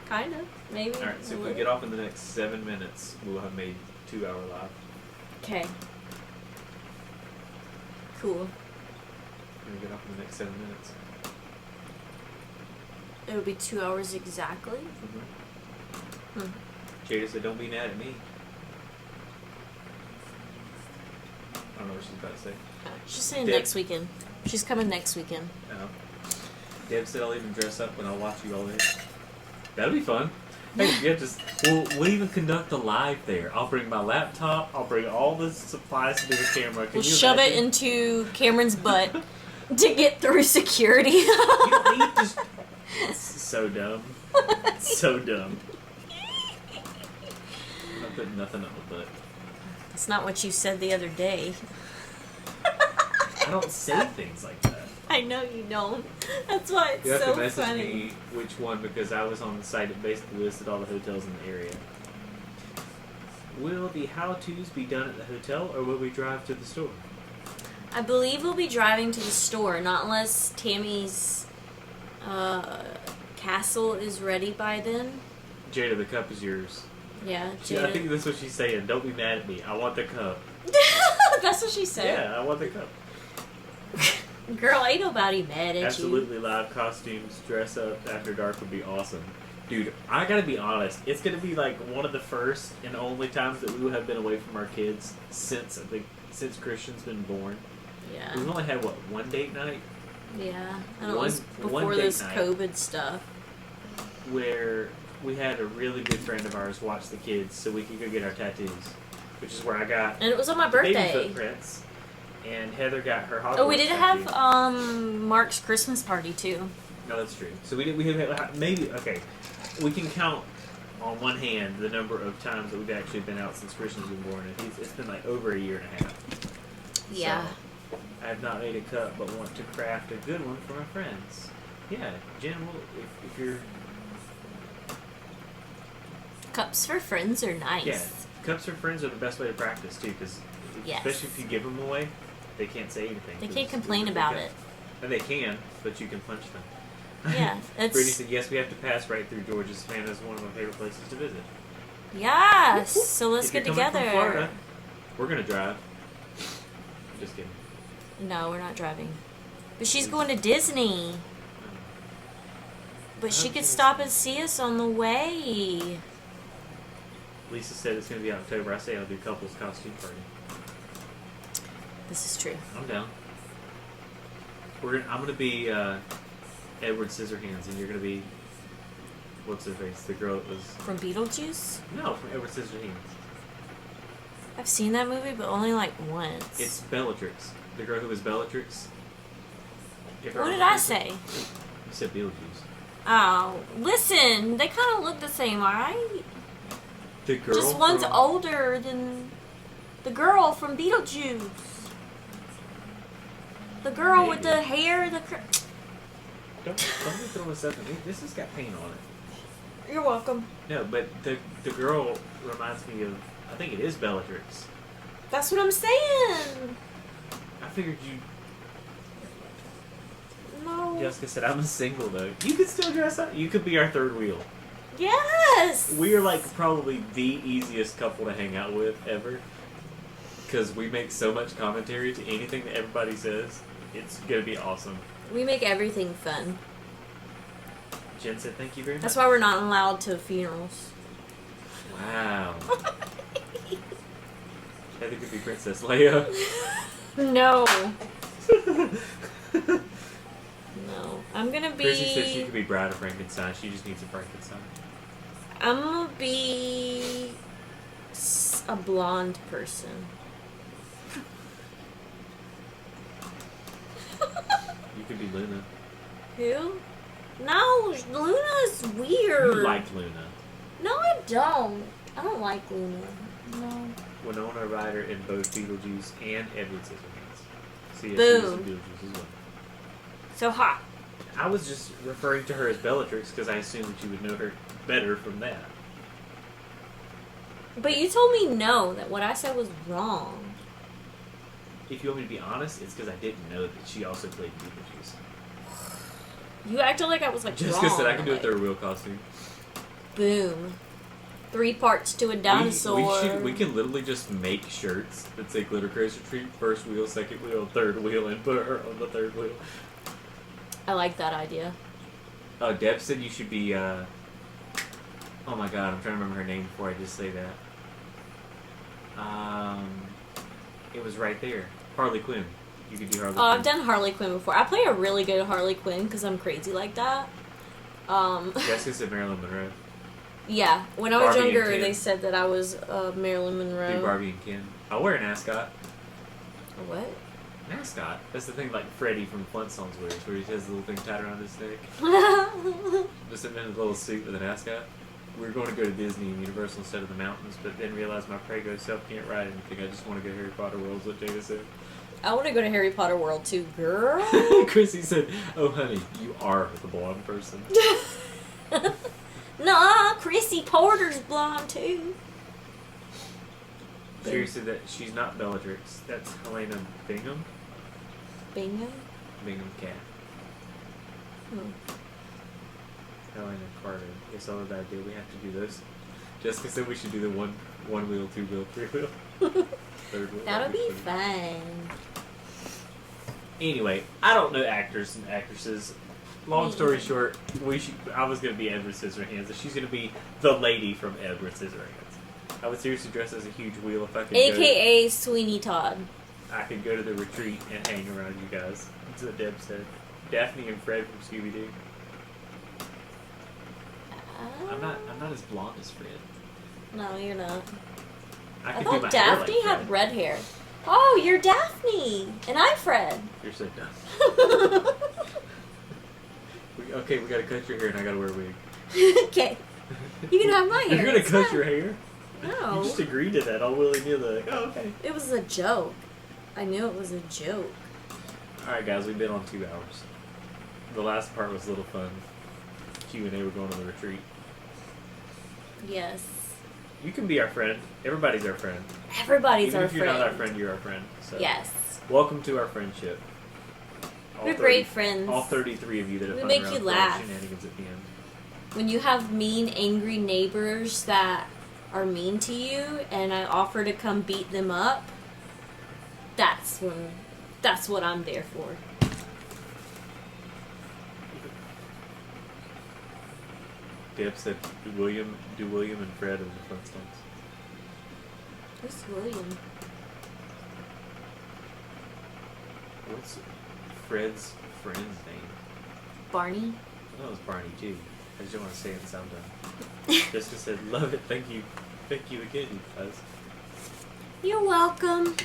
Kind of, maybe. Alright, so if we get off in the next 7 minutes, we'll have made 2 hour live. Okay. Cool. When we get off in the next 7 minutes. It'll be 2 hours exactly. Mm-hmm. Hmm. Jada said, don't be mad at me. I don't know what she's about to say. She's saying Deb. next weekend. She's coming next weekend. Deb said I'll even dress up when I'll watch you all there. That'll be fun. Hey, you have to. We'll even conduct a live there. I'll bring my laptop. I'll bring all the supplies to do the camera. Can We'll you shove it imagine? into Cameron's butt to get through security. You just. It's so dumb. So dumb. I'm not putting nothing up the butt. That's not what you said the other day. I don't say things like that. I know you don't. That's why it's You have so to message funny. me which one because I was on the site that basically listed all the hotels in the area. Will the how-tos be done at the hotel or will we drive to the store? I believe we'll be driving to the store, not unless Tammy's castle is ready by then. Jada, the cup is yours. Yeah, I Jada. think that's what she's saying. Don't be mad at me. I want the cup. That's what she said. Yeah, I want the cup. Girl, ain't nobody mad at Absolutely live costumes, dress up after dark would be awesome. Dude, I gotta be honest, it's gonna be like one of the first and only times that we will have been away from our kids since since Christian's been born. you. Yeah. We've only had one date night Yeah. And it One- was one before date this night. COVID stuff. where we had a really good friend of ours watch the kids so we could go get our tattoos, which is where I got And it was on my baby birthday. footprints, and Heather got her Hogwarts Oh, we did tattoo. have Mark's Christmas party too. No, that's true. So we have maybe okay. We can count on one hand the number of times that we've actually been out since Christian's been born, and it's been like over a year and a half. Yeah. So, I have not made a cup, but want to craft a good one for my friends. Yeah, Jen, well, if you're Cups for friends are nice. yeah, cups for friends are the best way to practice too, because Yes. especially if you give them away, they can't say anything. They 'cause can't complain it's about okay. it. And they can, but you can punch them. Yeah, Brittany it's said, yes, we have to pass right through Georgia. Savannah is one of my favorite places to visit. yes. So let's If you're get coming from together. Florida, We're gonna drive. Just kidding. No, we're not driving. But she's going to Disney. But she could stop and see us on the way. Lisa said it's gonna be October. I say I'll do couples costume party. This is true. I'm down. I'm gonna be Edward Scissorhands, and you're gonna be what's her face? The girl that was From Beetlejuice? no from Edward Scissorhands. I've seen that movie, but only like once. It's Bellatrix, the girl who was Bellatrix. What did I say? You said Beetlejuice. Oh, listen, they kind of look the same, alright? The girl. Just one's from... older than the girl from Beetlejuice. The girl with the hair, Don't be throwing stuff at me. This has got paint on it. You're welcome. No, but the girl reminds me of. I think it is Bellatrix. That's what I'm saying. I figured you. No. Jessica said, "I'm single though. You could still dress up. You could be our third wheel." Yes. We are like probably the easiest couple to hang out with ever. Because we make so much commentary to anything that everybody says. It's gonna be awesome. We make everything fun. Jen said, "Thank you very much." That's why we're not allowed to funerals. Wow. Heather could be Princess Leia. No. No. I'm gonna be... Chrissy said she could be Bride of Frankenstein. She just needs a Frankenstein. I'm gonna be a blonde person. You could be Luna. Who? No, Luna's weird. You like Luna. No, I don't. I don't like Luna. No. Winona Ryder in both Beetlejuice and Edward Scissorhands. See, Boom. Beetlejuice as well. So hot. I was just referring to her as Bellatrix because I assumed that you would know her better from that. But you told me no, that what I said was wrong. If you want me to be honest, it's because I didn't know that she also played Beetlejuice. You acted like I was like Jessica wrong. said I can do a like, third wheel costume. Boom. 3 parts to a dinosaur. We can literally just make shirts that say Glitter Crazy Treat, first wheel, second wheel, third wheel, and put her on the third wheel. I like that idea. Oh, Deb said you should be, oh my god, I'm trying to remember her name before I just say that. It was right there. Harley Quinn. You could do Harley Quinn. I've done Harley Quinn before. I play a really good Harley Quinn because I'm crazy like that. Jessica said Marilyn Monroe. Yeah, when I was Barbie and younger, Ken. they said that I was Marilyn Monroe. Do Barbie and Ken. I'll wear an ascot. A what? An ascot? That's the thing like Freddy from Flintstones wears, where he has the little thing tied around his neck. Just sitting in a little suit with an ascot. We were going to go to Disney and Universal instead of the mountains, but then realized my Prego self can't ride anything. I just want to go to Harry Potter World, is what Jada said. I want to go to Harry Potter World too, girl. Chrissy said, "Oh, honey, you are the blonde person." Nah, Chrissy Porter's blonde too. Sherry said that she's not Bellatrix. That's Helena Bingham. Bingham? Bingham Cat. Hmm. Helena Carter. Yes, all of that idea. We have to do those. Jessica said we should do the one wheel, 2 wheel, 3 wheel, third wheel. That'll be funny. fun. Anyway, I don't know actors and actresses. Long story short, I was going to be Edward Scissorhands, and she's going to be the lady from Edward Scissorhands. I would seriously dress as a huge wheel if I could. AKA Sweeney Todd. I could go to the retreat and hang around you guys. That's what Deb said. Daphne and Fred from Scooby Doo. I'm not as blonde as Fred. No, you're not. I I could do thought my Daphne hair like had red hair. Oh, you're Daphne, and I'm Fred. You're so dumb. Okay, we gotta cut your hair and I gotta wear a wig. Okay, you can have my hair. You're gonna it's cut fine. your hair? No, You just agreed to that all willy-nilly. Like, oh, okay. it was a joke. I knew it was a joke. Alright guys, we've been on 2 hours. The last part was a little fun. Q&A, we're going on the retreat. Yes. You can be our friend. Everybody's our friend. Everybody's Even our if you're friend. not our friend, you're our friend. So. Yes. Welcome to our friendship. All We're 30 great friends. All 33 of you that have We hung make around you for laugh. shenanigans at the end. When you have mean, angry neighbors that are mean to you and I offer to come beat them up, that's what I'm there for. Deb said, do William and Fred and the Flintstones. Who's William? What's Fred's friend's name? Barney? I thought it was Barney too. I just don't want to say it and sound dumb. Jessica said, love it, thank you again, you guys. You're welcome.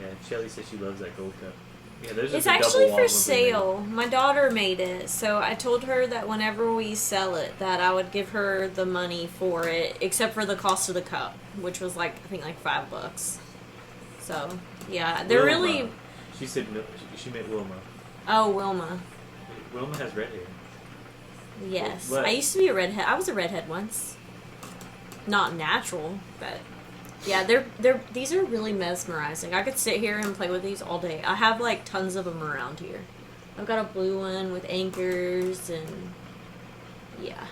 Yeah, Shelly says she loves that gold cup. Yeah, there's It's just a actually double for wall sale. My daughter made it, so I told her that whenever we sell it, that I would give her the money for it, except for the cost of the cup, which was I think $5. So yeah, they're Wilma. really. She said no, she meant Wilma. Oh, Wilma. Wilma has red hair. Yes, What? I used to be a redhead. I was a redhead once. Not natural, but yeah, these are really mesmerizing. I could sit here and play with these all day. I have tons of them around here. I've got a blue one with anchors and yeah,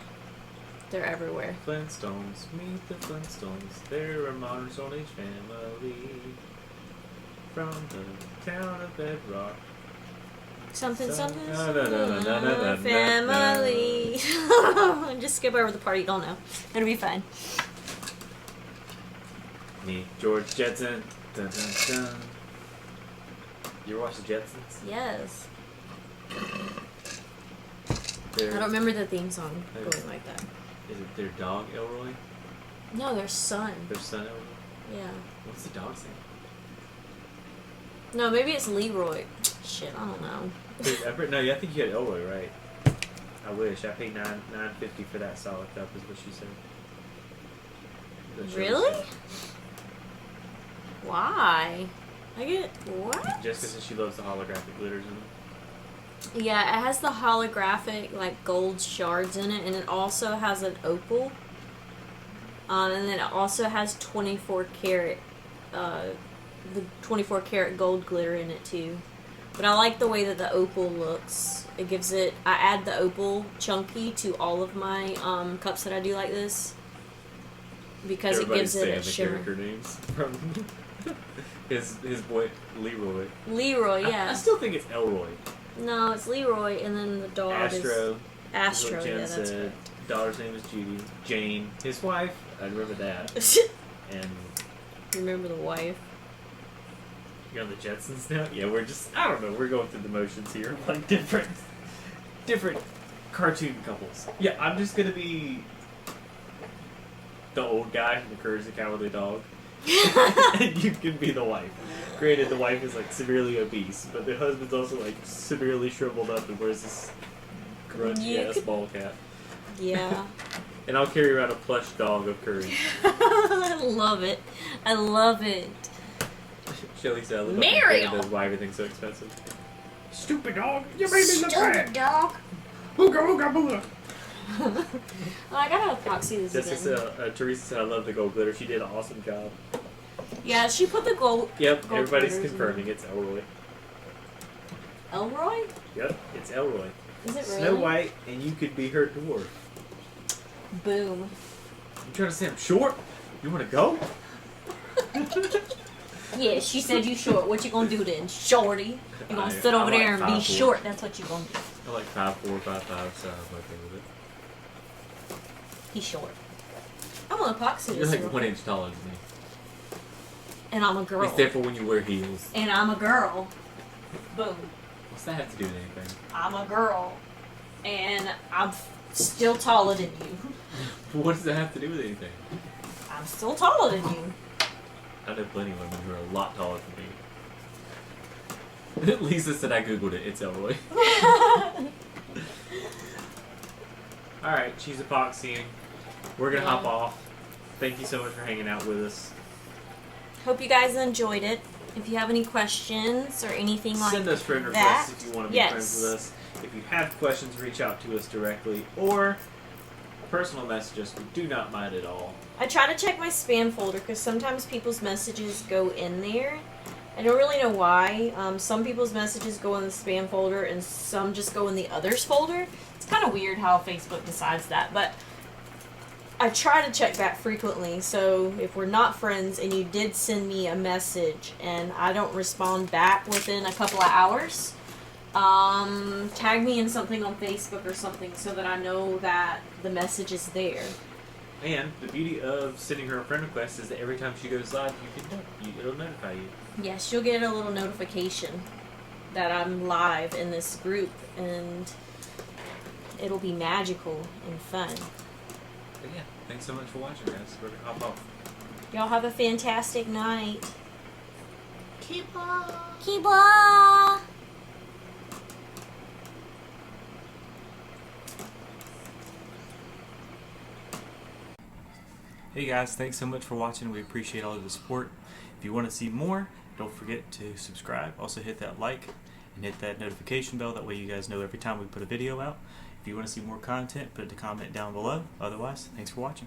they're everywhere. Flintstones, meet the Flintstones. They're a modern Stone Age family from the town of Bedrock. Something. Family. Family. Just skip over the part you don't know. It'll be fine. Me, George Jetson. Dun, dun, dun. You ever watch the Jetsons? Yes. I Their, don't remember the theme song going like that. Is it their dog Elroy? No, their son. Their son Elroy? Yeah. What's the dog's name? No, maybe it's Leroy. Shit, I don't know. No, I think you had Elroy, right? I wish. I paid $9.50 for that solid cup, is what she said. That's what she Really? said. Why? What? Jessica says she loves the holographic glitters in them. Yeah, it has the holographic gold shards in it, and it also has an opal. And then it also has 24 karat, the 24 karat gold glitter in it too. But I like the way that the opal looks. It gives it. I add the opal chunky to all of my cups that I do like this because Everybody's it gives it a saying the shimmer. character names from his boy Leroy. Leroy, yeah. I still think it's Elroy. No, it's Leroy, and then the dog Astro. is Astro. Is what Jen Yeah, that's said. right. Daughter's name is Judy. Jane, his wife. I remember that. And Remember the wife. you're on the Jetsons now. Yeah, we're just. I don't know. We're going through the motions here, different cartoon couples. Yeah, I'm just gonna be the old guy from the Courage the Cowardly Dog. And you can be the wife. Granted, the wife is severely obese, but the husband's also severely shriveled up and wears this grungy ass ball cap. Yeah. And I'll carry around a plush dog of Courage. I love it. I love it. Shelly said, I live Mario! up in Canada, why everything's so expensive. Stupid dog! You made me look bad! dog. Ooga ooga booga! Oh, I gotta epoxy this Jessica again. said, Teresa said, I love the gold glitter. She did an awesome job. Yeah, she put the gold. Yep, Gold everybody's glitters in confirming it's Elroy. Elroy? Yep, it's Elroy. Is it really? Snow White, and you could be her dwarf. Boom. You trying to say I'm short? You want to go? Yeah, she said you short. What you gonna do then, shorty? You gonna sit over there and be short? That's what you gonna do. I like 5'4", 5'5", so I'm okay with it. He's short. I'm gonna epoxy You're this. like 1 inch taller than me. And I'm a girl. Except for when you wear heels. And I'm a girl. Boom. What's that have to do with anything? I'm a girl. And I'm still taller than you. What does that have to do with anything? I'm still taller than you. I know plenty of women who are a lot taller than me. Lisa said I googled it. It's Elroy. Alright, she's epoxying. We're going to hop off. Thank you so much for hanging out with us. Hope you guys enjoyed it. If you have any questions or anything like that. Send us friend requests if you want to be friends with us. If you have questions, reach out to us directly or personal messages. We do not mind at all. I try to check my spam folder because sometimes people's messages go in there. I don't really know why. Some people's messages go in the spam folder and some just go in the others folder. It's kind of weird how Facebook decides that, but I try to check back frequently, so if we're not friends and you did send me a message and I don't respond back within a couple of hours, tag me in something on Facebook or something so that I know that the message is there. And the beauty of sending her a friend request is that every time she goes live, it'll notify you. Yes, you'll get a little notification that I'm live in this group, and it'll be magical and fun. But yeah, thanks so much for watching, guys. We're gonna hop off. Y'all have a fantastic night. Keep on. Keep on. Hey guys, thanks so much for watching. We appreciate all of the support. If you want to see more, don't forget to subscribe. Also hit that like and hit that notification bell. That way you guys know every time we put a video out. If you want to see more content, put a comment down below. Otherwise, thanks for watching.